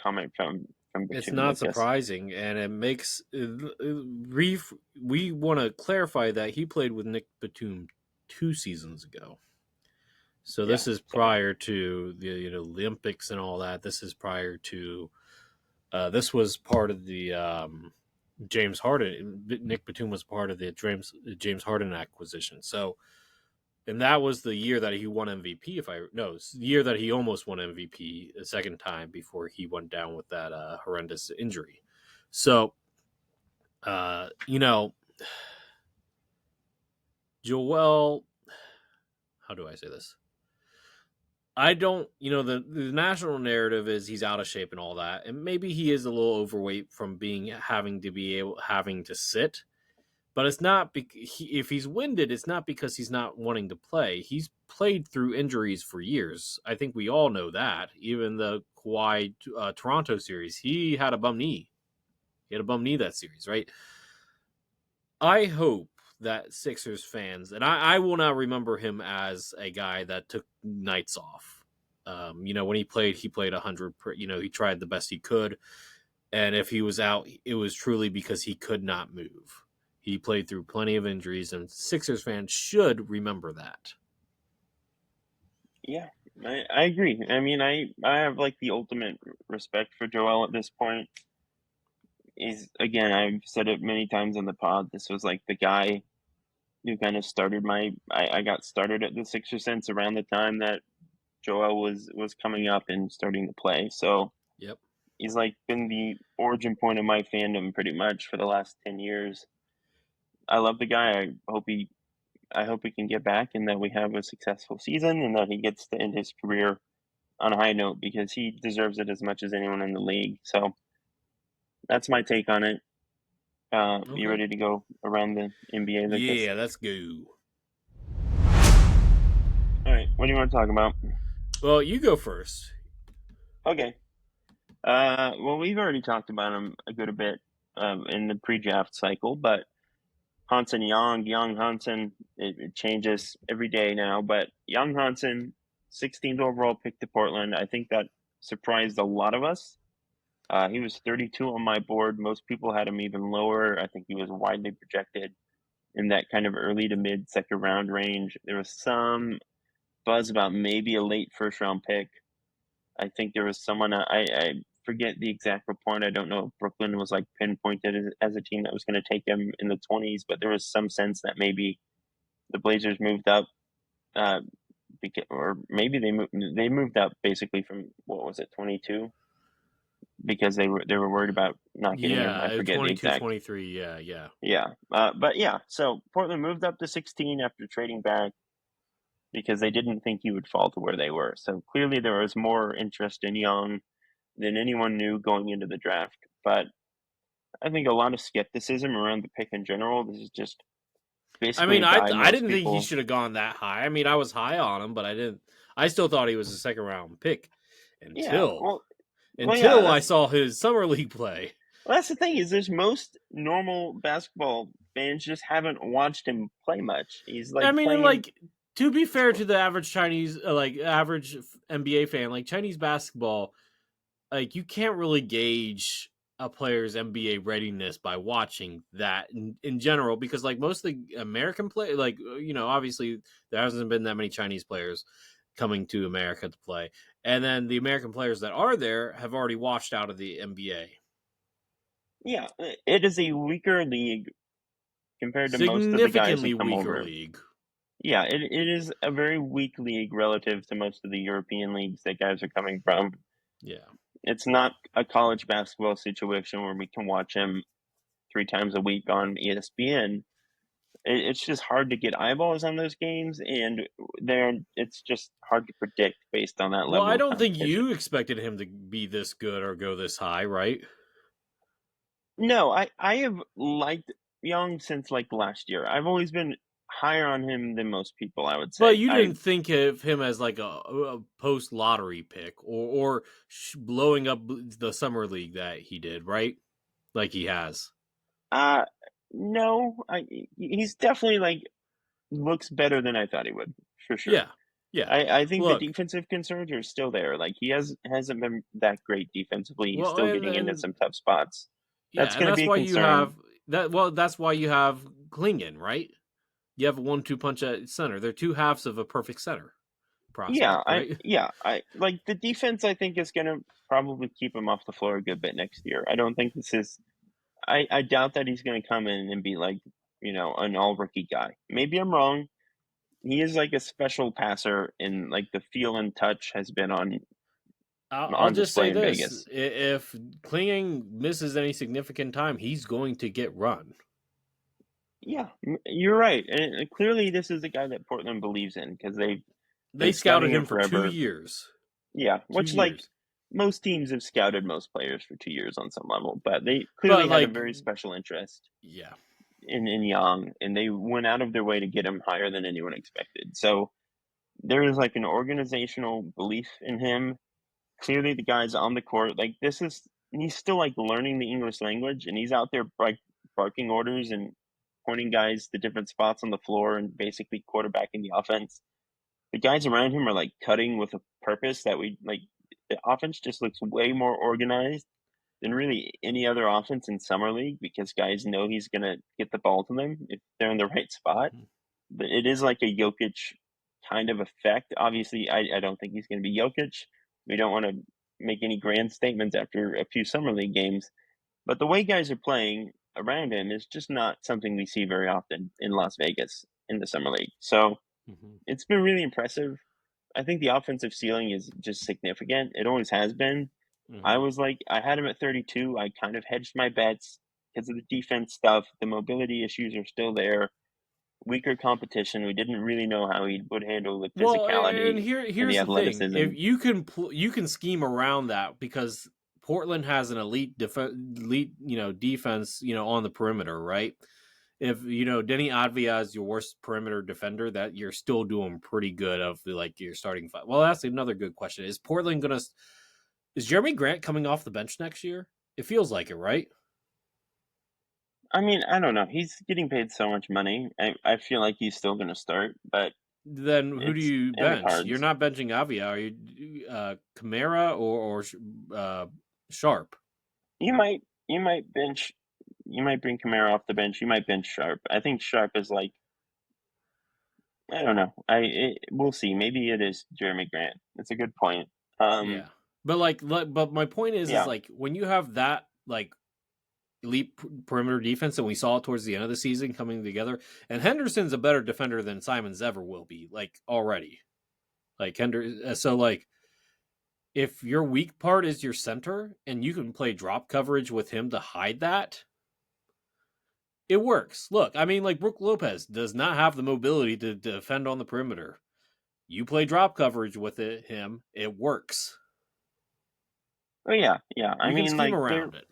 comment from It's Batum, not Lucas? surprising, and it makes we want to clarify that he played with Nick Batum 2 seasons ago. So Yeah, this is so prior to the Olympics and all that. This is prior to this was part of the James Harden. Nick Batum was part of the James Harden acquisition. So and that was the year that he won MVP. If I no, it's the year that he almost won MVP a second time before he went down with that horrendous injury. So you know, Joel, how do I say this? I don't, the national narrative is he's out of shape and all that, and maybe he is a little overweight from being having to sit. But it's not if he's winded, it's not because he's not wanting to play. He's played through injuries for years. I think we all know that. Even the Kawhi Toronto series, he had a bum knee. He had a bum knee that series, right? I hope that Sixers fans, and I will not remember him as a guy that took nights off. When he played 100. He tried the best he could, and if he was out, it was truly because he could not move. He played through plenty of injuries, and Sixers fans should remember that. yeah, I agree. I mean, I have like the ultimate respect for Joel at this point. Is again, I've said it many times on the pod. This was like the guy who kind of started I got started at the Sixer Sense around the time that Joel was coming up and starting to play. So Yep. he's like been the origin point of my fandom pretty much for the last 10 years. I love the guy. I hope he can get back and that we have a successful season and that he gets to end his career on a high note because he deserves it as much as anyone in the league. So that's my take on it. You Okay. ready to go around the NBA, Lucas? Yeah, let's go. All right. What do you want to talk about? Well, you go first. Okay. Well, we've already talked about him a good bit in the pre-draft cycle, but Hansen Young Hansen, it changes every day now. But Young Hansen, 16th overall pick to Portland. I think that surprised a lot of us. He was 32 on my board. Most people had him even lower. I think he was widely projected in that kind of early to mid second round range. There was some buzz about maybe a late first round pick. I think there was someone I forget the exact report. I don't know if Brooklyn was like pinpointed as a team that was going to take him in the 20s, but there was some sense that maybe the Blazers moved up, uh, or maybe they moved up basically from what was it 22 because they were worried about not getting him. I forget the 22, exact. 23. Yeah. Yeah, but yeah. So Portland moved up to 16 after trading back because they didn't think he would fall to where they were. So clearly there was more interest in Young than anyone knew going into the draft. But I think a lot of skepticism around the pick in general. This is just I basically mean, a guy I most didn't think he people. should have gone that high. I mean, I was high on him, but I didn't. I still thought he was a second round pick Yeah, until yeah. I saw his summer league play. That's the thing is, there's most normal basketball fans just haven't watched him play much. He's I like mean, and playing. like to be fair to the average Chinese, like average NBA fan, like Chinese basketball, like you can't really gauge a player's NBA readiness by watching that in general, because like most of the American play, like obviously there hasn't been that many Chinese players coming to America to play, and then the American players that are there have already washed out of the NBA. Yeah, it is a weaker league compared to most of the guys who Significantly come weaker over. league. Yeah, it is a very weak league relative to most of the European leagues that guys are coming from. Yeah. It's not a college basketball situation where we can watch him 3 times a week on ESPN. It's just hard to get eyeballs on those games, and it's just hard to predict based on that Well, level I of don't think competition. you expected him to be this good or go this high, right? No, I have liked Young since like last year. I've always been higher on him than most people, I would But say. you I didn't think of him as like a post lottery pick or blowing up the summer league that he did, right? Like he has. uh no, he's definitely like looks better than I thought he would, for sure. Yeah, yeah. I think the Look, defensive concerns are still there. Like he hasn't been that great defensively. He's well, still getting into and some tough spots. yeah, That's and going to that's be a why you concern. have that. Well, that's why you have Klingon, right? You have a 1-2 punch at center. They're two halves of a perfect center prospect, right? I like the defense. I think is going to probably keep him off the floor a good bit next year. I don't think this is. I doubt that he's going to come in and be like an all rookie guy. Maybe I'm wrong. He is like a special passer, and like the feel and touch has been I'll on just display say in this: Vegas. if Klingon misses any significant time, he's going to get run. Yeah, you're right. And clearly, this is a guy that Portland believes in because they've They been scouted scouting him him for two forever. years. Yeah, Two which like years. most teams have scouted most players for 2 years on some level, but they But clearly had a like, very special interest yeah. in Young, and they went out of their way to get him higher than anyone expected. So there is like an organizational belief in him. Clearly, the guy's on the court. Like he's still like learning the English language, and he's out there like barking orders and pointing guys to different spots on the floor and basically quarterbacking the offense. The guys around him are like cutting with a purpose that we like. The offense just looks way more organized than really any other offense in summer league because guys know he's gonna get the ball to them if they're in the right spot. Mhm. But it is like a Jokic kind of effect. Obviously, I don't think he's going to be Jokic. We don't want to make any grand statements after a few summer league games, but the way guys are playing around him is just not something we see very often in Las Vegas in the summer league. So Mhm. it's been really impressive. I think the offensive ceiling is just significant. It always has been. I Mhm. was like, I had him at 32. I kind of hedged my bets because of the defense stuff. The mobility issues are still there. Weaker competition. We didn't really know how he would handle the Well, and physicality and the here's the thing: athleticism. if you can you can scheme around that because Portland has an elite defense on the perimeter, right? If Denny Advia is your worst perimeter defender, that you're still doing pretty good of like your starting five. Well, that's another good question: is Portland gonna is Jeremy Grant coming off the bench next year? It feels like it, right? I mean, I don't know. He's getting paid so much money. I feel like he's still going to start, but Then who do it's you in the bench? You're cards. not benching Avia. Are you Kamara or Sharp? You might bench. You might bring Kamara off the bench. You might bench Sharp. I think Sharp is like I don't know. We'll see. Maybe it is Jeremy Grant. It's a good point. Um, Yeah, but but my point is yeah. like when you have that like elite perimeter defense, and we saw it towards the end of the season coming together. And Henderson's a better defender than Simons ever will be, like already. Like so like if your weak part is your center and you can play drop coverage with him to hide that, it works. Look, I mean, like Brook Lopez does not have the mobility to defend on the perimeter. You play drop coverage with him, it works. Oh yeah, yeah. I You can mean, scheme like they're around it.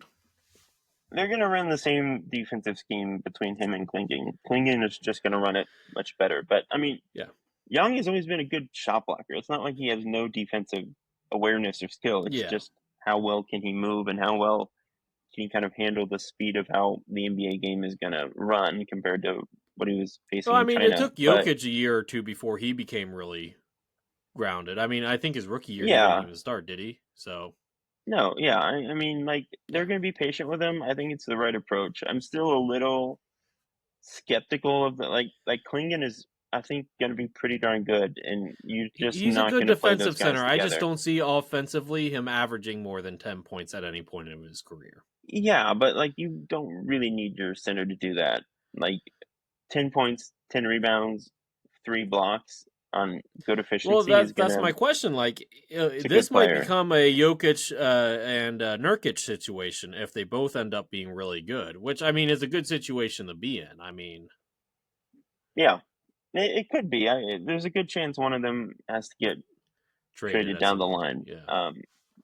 they're gonna run the same defensive scheme between him and Klingen. Klingen is just gonna run it much better. But I mean, Yeah. Young has always been a good shot blocker. It's not like he has no defensive awareness or skill. It's Yeah. just how well can he move and how well can he kind of handle the speed of how the NBA game is gonna run compared to what he was Well, facing I in mean, it China. took But Jokic a year or two before he became really grounded. I mean, I think his rookie year he didn't yeah, even start, did he? So no, yeah. I mean, like they're yeah, gonna be patient with him. I think it's the right approach. I'm still a little skeptical of the like Klingon is I think going to be pretty darn good, and you're just he's a not good going to play those defensive guys center. I just together. don't see offensively him averaging more than 10 points at any point in his career. Yeah, but like you don't really need your center to do that. Like 10 points, 10 rebounds, 3 blocks on good Well, efficiency that's is that's gonna. my question. Like, It's a good this might player. become a Jokic and Nurkic situation if they both end up being really good. Which I mean is a good situation to be in. I mean, Yeah, it could be. There's a good chance one of them has to get traded traded at down some the point. line. Yeah,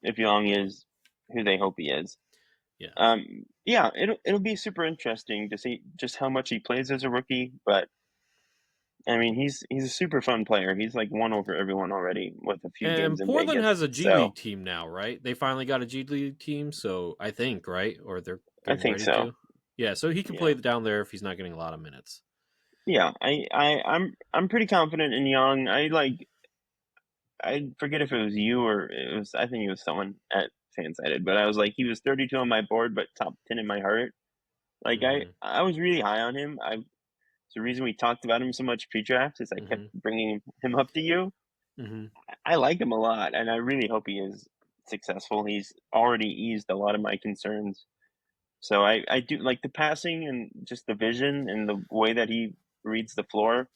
If Young is who they hope he is. yeah. Yeah, it'll be super interesting to see just how much he plays as a rookie. But I mean, he's a super fun player. He's like won over everyone already with a few games And in Portland Vegas. has a G So League team now, right? They finally got a G League team, so I think, right? Or they're I getting think ready so. to. Yeah, so he can Yeah, play down there if he's not getting a lot of minutes. yeah. I'm pretty confident in Young. I forget if it was you or it was. I think it was someone at Fansided, but I was like, he was 32 on my board, but top 10 in my heart. Like Mm-hmm. I was really high on him. It's the reason we talked about him so much pre-draft is I kept Mm-hmm. bringing him up to you. Mm-hmm. I like him a lot, and I really hope he is successful. He's already eased a lot of my concerns. So I do like the passing and just the vision and the way that he reads the floor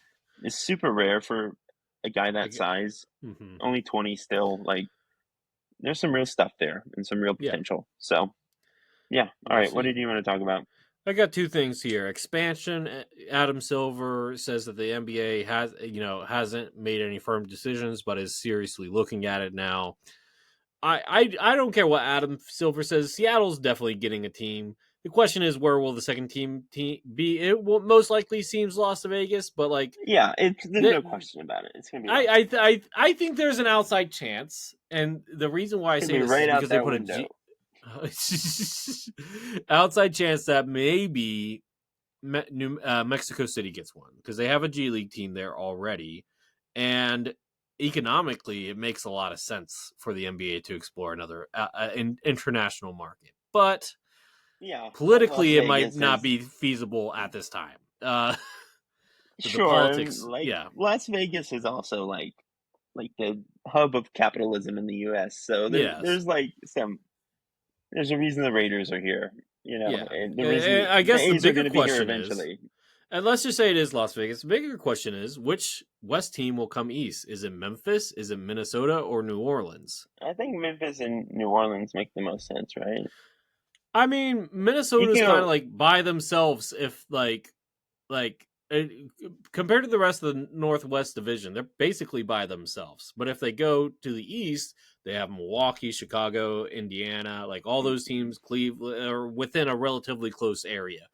is super rare for a guy I that get. size. Mm-hmm. Only 20 still. Like there's some real stuff there and some real Yeah, potential. So yeah. All we'll right. What see. did you want to talk about? I got two things here. Expansion. Adam Silver says that the NBA hasn't made any firm decisions, but is seriously looking at it now. I don't care what Adam Silver says. Seattle's definitely getting a team. The question is, where will the second team be? It will most likely seems Las Vegas, but like Yeah, there's that, no question about it. It's gonna be Las Vegas. I think there's an outside chance, and the reason why I It's gonna say be this is right out because they that put a window. G outside chance that maybe Mexico City gets one because they have a G League team there already, and economically, it makes a lot of sense for the NBA to explore another international market. But Yeah, but Las politically, it might Vegas not is be feasible at this time. The sure. And politics, like yeah, Las Vegas is also like the hub of capitalism in the U.S. So yes, there's a reason the Raiders are here, yeah. and the reason And I the guess the A's are bigger going to be here question is, eventually. and let's just say it is Las Vegas. The bigger question is, which West team will come east? Is it Memphis? Is it Minnesota or New Orleans? I think Memphis and New Orleans make the most sense, right? I mean, You Minnesota's can kind of go, like by themselves. If like uh, compared to the rest of the Northwest Division, they're basically by themselves. But if they go to the East, they have Milwaukee, Chicago, Indiana, like all those teams, Cleveland, are within a relatively close area.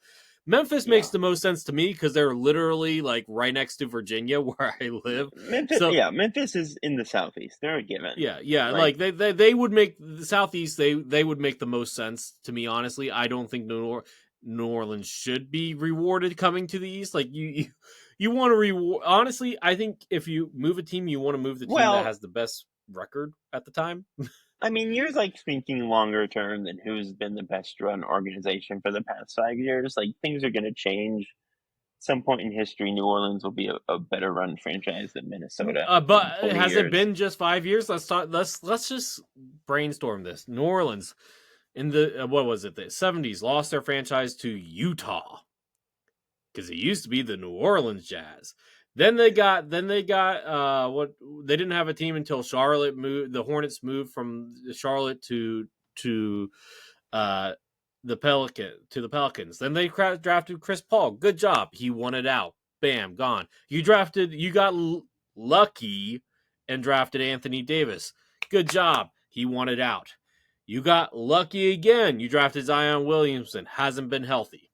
Memphis makes yeah. the most sense to me because they're literally like right next to Virginia, where I live. Memphis, So yeah, Memphis is in the southeast. They're a given. yeah, Like, like they would make the Southeast. They would make the most sense to me. Honestly, I don't think New Orleans should be rewarded coming to the East. Like you want to reward. Honestly, I think if you move a team, you want to move the team that well, has the best record at the time. I mean, you're like thinking longer term than who's been the best run organization for the past 5 years. Like things are going to change. Some point in history, New Orleans will be a better run franchise than Minnesota But in 20 has it years. been just 5 years? Let's talk. Let's just brainstorm this. New Orleans in the what was it? The 70s lost their franchise to Utah because it used to be the New Orleans Jazz. what they didn't have a team until Charlotte moved. The Hornets moved from Charlotte to uh the Pelicans. Then they drafted Chris Paul. Good job. He won it out. Bam, gone. You got lucky and drafted Anthony Davis. Good job. He won it out. You got lucky again. You drafted Zion Williamson. Hasn't been healthy.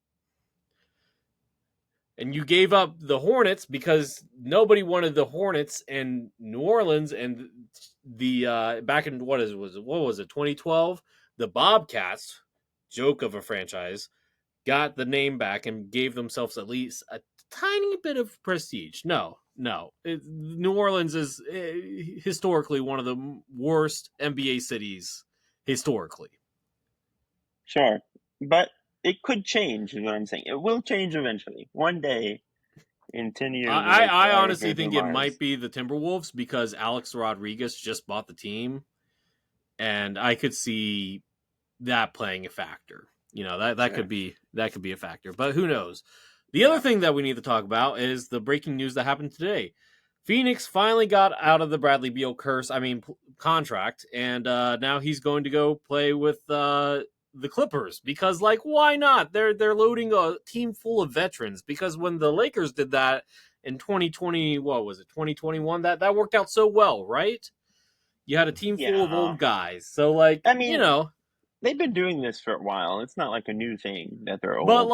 And you gave up the Hornets because nobody wanted the Hornets in New Orleans, and the back in what was it 2012, the Bobcats, joke of a franchise, got the name back and gave themselves at least a tiny bit of prestige. No. New Orleans is historically one of the worst NBA cities historically. Sure, but it could change, is what I'm saying. It will change eventually. One day, in 10 years. I honestly think it might be the Timberwolves because Alex Rodriguez just bought the team, and I could see that playing a factor. That could be a factor, but who knows? The other thing that we need to talk about is the breaking news that happened today. Phoenix finally got out of the Bradley Beal contract, and now he's going to go play with the Clippers because, why not? They're loading a team full of veterans because when the Lakers did that in 2020, what was it, 2021? That worked out so well, right? You had a team full of old guys, so they've been doing this for a while. It's not like a new thing that they're old. But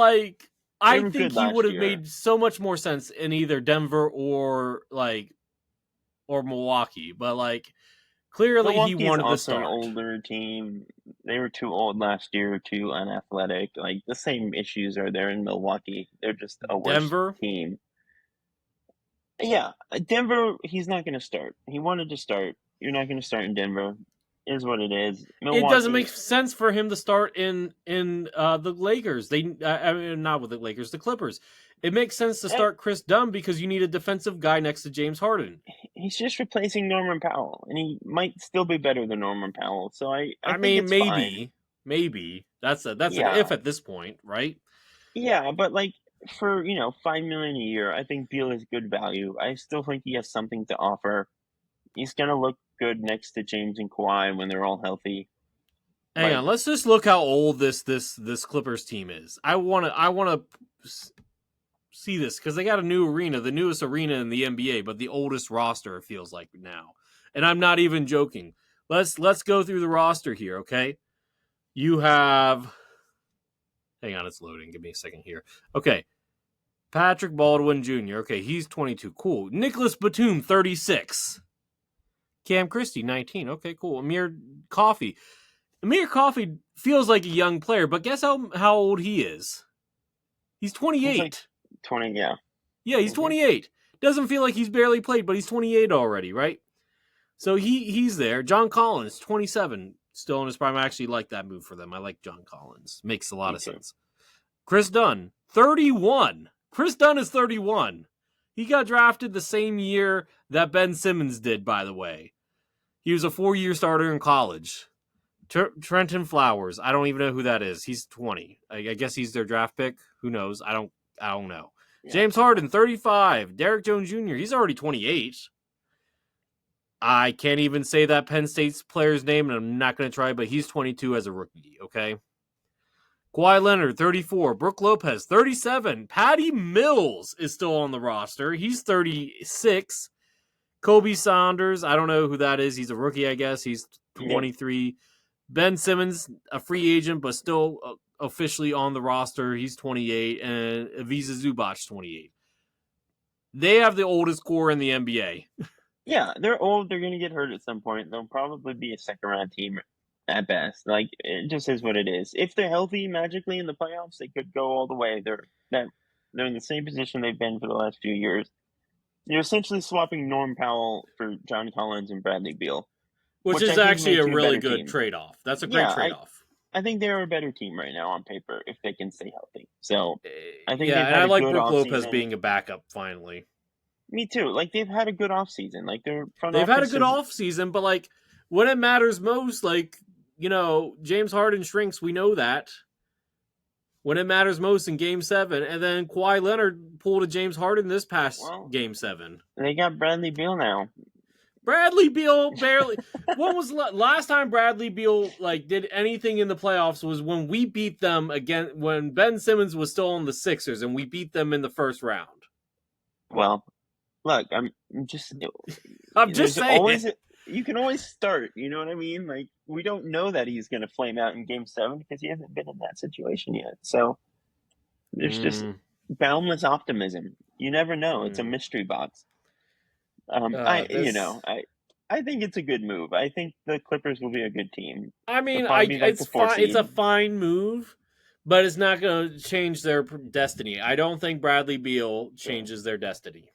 I think he would have made so much more sense in either Denver or Milwaukee. But clearly Milwaukee's he wanted to also start. An older team. They were too old last year, too unathletic. The same issues are there in Milwaukee. They're just a worse team. Yeah, Denver. He's not going to start. He wanted to start. You're not going to start in Denver. Is what it is. Milwaukee, it doesn't make sense for him to start in the Lakers. Not with the Lakers, the Clippers. It makes sense to start Chris Dunn because you need a defensive guy next to James Harden. He's just replacing Norman Powell, and he might still be better than Norman Powell. So I mean, it's maybe that's an if at this point, right? Yeah, but for $5 million a year, I think Beal is good value. I still think he has something to offer. He's gonna look good next to James and Kawhi when they're all healthy. Hang on, let's just look how old this Clippers team is. I wanna see this because they got a new arena, the newest arena in the NBA, but the oldest roster it feels like now. And I'm not even joking. Let's go through the roster here, okay? You have, hang on, it's loading. Give me a second here. Okay, Patrick Baldwin Jr. Okay, he's 22. Cool. Nicholas Batum, 36. Cam Christie, 19. Okay, cool. Amir Coffey feels like a young player, but guess how old he is? He's 28. 20, yeah. Yeah, he's 28. Doesn't feel like he's barely played, but he's 28 already, right? So he's there. John Collins, 27, still in his prime. I actually like that move for them. I like John Collins. Makes a lot of sense. Chris Dunn, 31. Chris Dunn is 31. He got drafted the same year that Ben Simmons did, by the way. He was a 4-year starter in college. Trenton Flowers. I don't even know who that is. He's 20. I guess he's their draft pick. Who knows? I don't know. Yeah. James Harden, 35. Derek Jones Jr. He's already 28. I can't even say that Penn State's player's name, and I'm not going to try, but he's 22 as a rookie, okay? Kawhi Leonard, 34. Brook Lopez, 37. Patty Mills is still on the roster. He's 36. Kobe Saunders, I don't know who that is. He's a rookie, I guess. He's 23. Yeah. Ben Simmons, a free agent, but still officially on the roster. He's 28. And Ivica Zubac, 28. They have the oldest core in the NBA. Yeah, they're old. They're going to get hurt at some point. They'll probably be a second-round team at best. It just is what it is. If they're healthy magically in the playoffs, they could go all the way. They're in the same position they've been for the last few years. You're essentially swapping Norm Powell for John Collins and Bradley Beal. Which is actually a really good trade-off. That's a great trade-off. I think they're a better team right now on paper if they can stay healthy. So I think and I like Brook Lopez being a backup finally. Me too. They've had a good offseason. They've had a good offseason, but when it matters most, James Harden shrinks, we know that. when it matters most in Game 7, and then Kawhi Leonard pulled a James Harden this past Well, Game 7. they got Bradley Beal now. Bradley Beal barely. When was last time Bradley Beal did anything in the playoffs? Was when we beat them again when Ben Simmons was still on the Sixers and we beat them in the first round. Well, look, I'm just. I'm just saying. You can always start. You know what I mean? Like, we don't know that he's going to flame out in Game 7 because he hasn't been in that situation yet. So there's just boundless optimism. You never know. It's a mystery box. I think it's a good move. I think the Clippers will be a good team. I mean, it's fine. It's a fine move, but it's not going to change their destiny. I don't think Bradley Beal changes their destiny.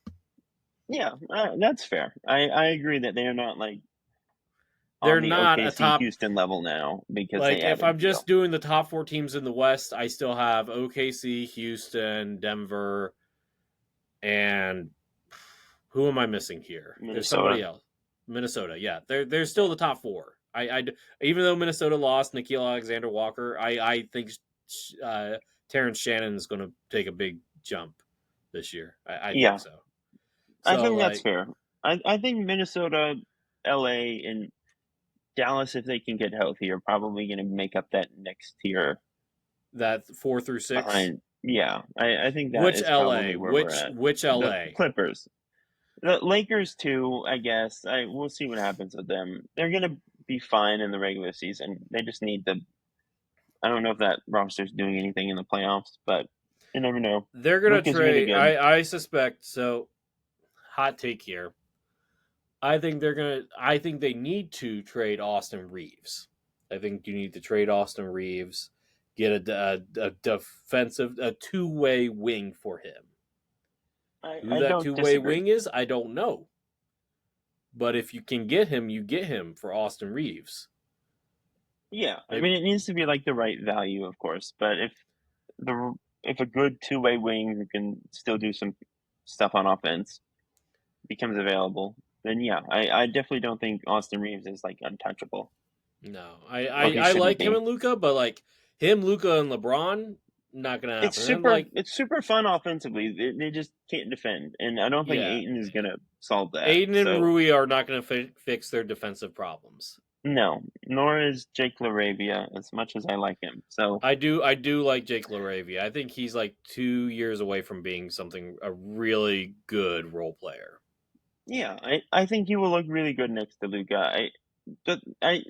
Yeah, that's fair. I agree that they're not they're on the not OKC a top Houston level now because if I'm just doing the top 4 teams in the West, I still have OKC, Houston, Denver, and who am I missing here? Minnesota. There's somebody else. Minnesota, yeah, they're still the top 4. I even though Minnesota lost Nickeil Alexander-Walker, I think Terrence Shannon is going to take a big jump this year. I think so. I think that's fair. I think Minnesota, LA, and Dallas, if they can get healthy, are probably going to make up that next tier. That 4 through 6? I think that is probably where we're at. Which LA? The Clippers. The Lakers, too, I guess. We'll see what happens with them. They're going to be fine in the regular season. They just need the... I don't know if that roster's doing anything in the playoffs, but you never know. They're going to trade... Really I suspect... So, hot take here. I think they need to trade Austin Reeves. I think you need to trade Austin Reeves, get a defensive, a two-way wing for him. Who that two-way wing is, I don't know. But if you can get him, you get him for Austin Reeves. Yeah, I mean, it needs to be the right value, of course. But if a good two-way wing who can still do some stuff on offense becomes available, then yeah, I definitely don't think Austin Reeves is untouchable. No, I like him and Luka, but him, Luka, and LeBron, not gonna happen. It's super fun offensively. They just can't defend, and I don't think Ayton is gonna solve that. Ayton and Rui are not gonna fix their defensive problems. No, nor is Jake LaRavia, as much as I like him. So I do like Jake LaRavia. I think he's 2 years away from being a really good role player. Yeah, I think he will look really good next to Luka. The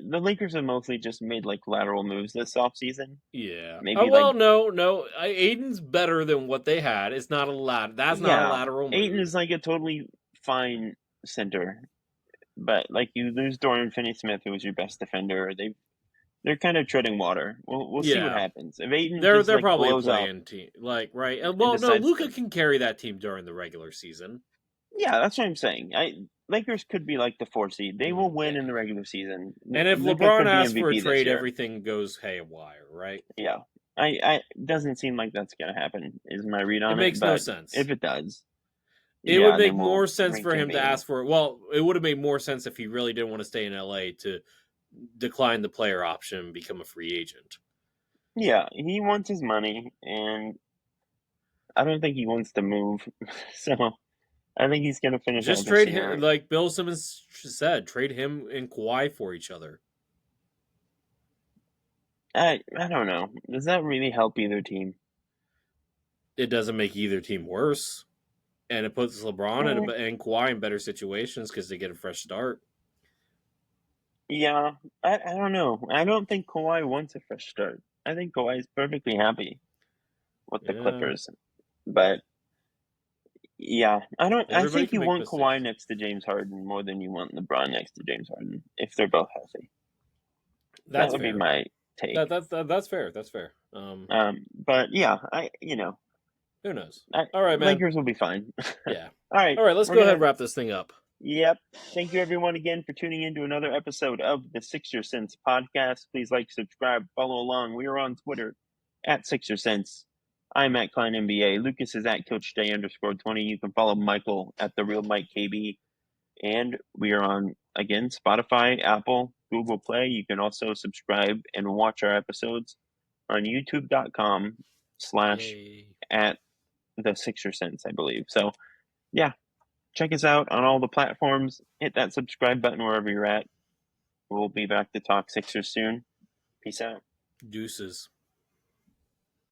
Lakers have mostly just made lateral moves this offseason. Yeah. Maybe no. Aiden's better than what they had. It's not That's not a lateral move. Ayton is a totally fine center, but you lose Dorian Finney-Smith, who was your best defender. They're kind of treading water. We'll see what happens. If Ayton they're probably a playing team, right? Well, no, Luka can carry that team during the regular season. Yeah, that's what I'm saying. Lakers could be the 4 seed. They will win in the regular season. And if LeBron asks for a trade, everything goes haywire, right? Yeah. I doesn't seem like that's going to happen, is my read on it. It makes no sense. If it does. It would make more sense for him to ask for it. Well, it would have made more sense if he really didn't want to stay in LA to decline the player option and become a free agent. Yeah, he wants his money, and I don't think he wants to move. So I think he's going to finish. Just trade him, like Bill Simmons said. Trade him and Kawhi for each other. I don't know. Does that really help either team? It doesn't make either team worse, and it puts LeBron and Kawhi in better situations because they get a fresh start. Yeah, I don't know. I don't think Kawhi wants a fresh start. I think Kawhi is perfectly happy with the Clippers, but. Yeah, I think you want Kawhi next to James Harden more than you want LeBron next to James Harden if they're both healthy. That would be my take. That's fair. That's fair. But yeah, who knows? All right, man. Lakers will be fine. Yeah. All right. Let's go ahead and wrap this thing up. Yep. Thank you, everyone, again for tuning in to another episode of the Sixer Sense podcast. Please subscribe, follow along. We are on Twitter at Sixer Sense. I'm at Kline NBA. Lucas is at CoachDay_20. You can follow Michael at The Real Mike KB. And we are on, again, Spotify, Apple, Google Play. You can also subscribe and watch our episodes on YouTube.com slash Yay. at the Sixer Sense, I believe. So, yeah, check us out on all the platforms. Hit that subscribe button wherever you're at. We'll be back to talk Sixers soon. Peace out. Deuces.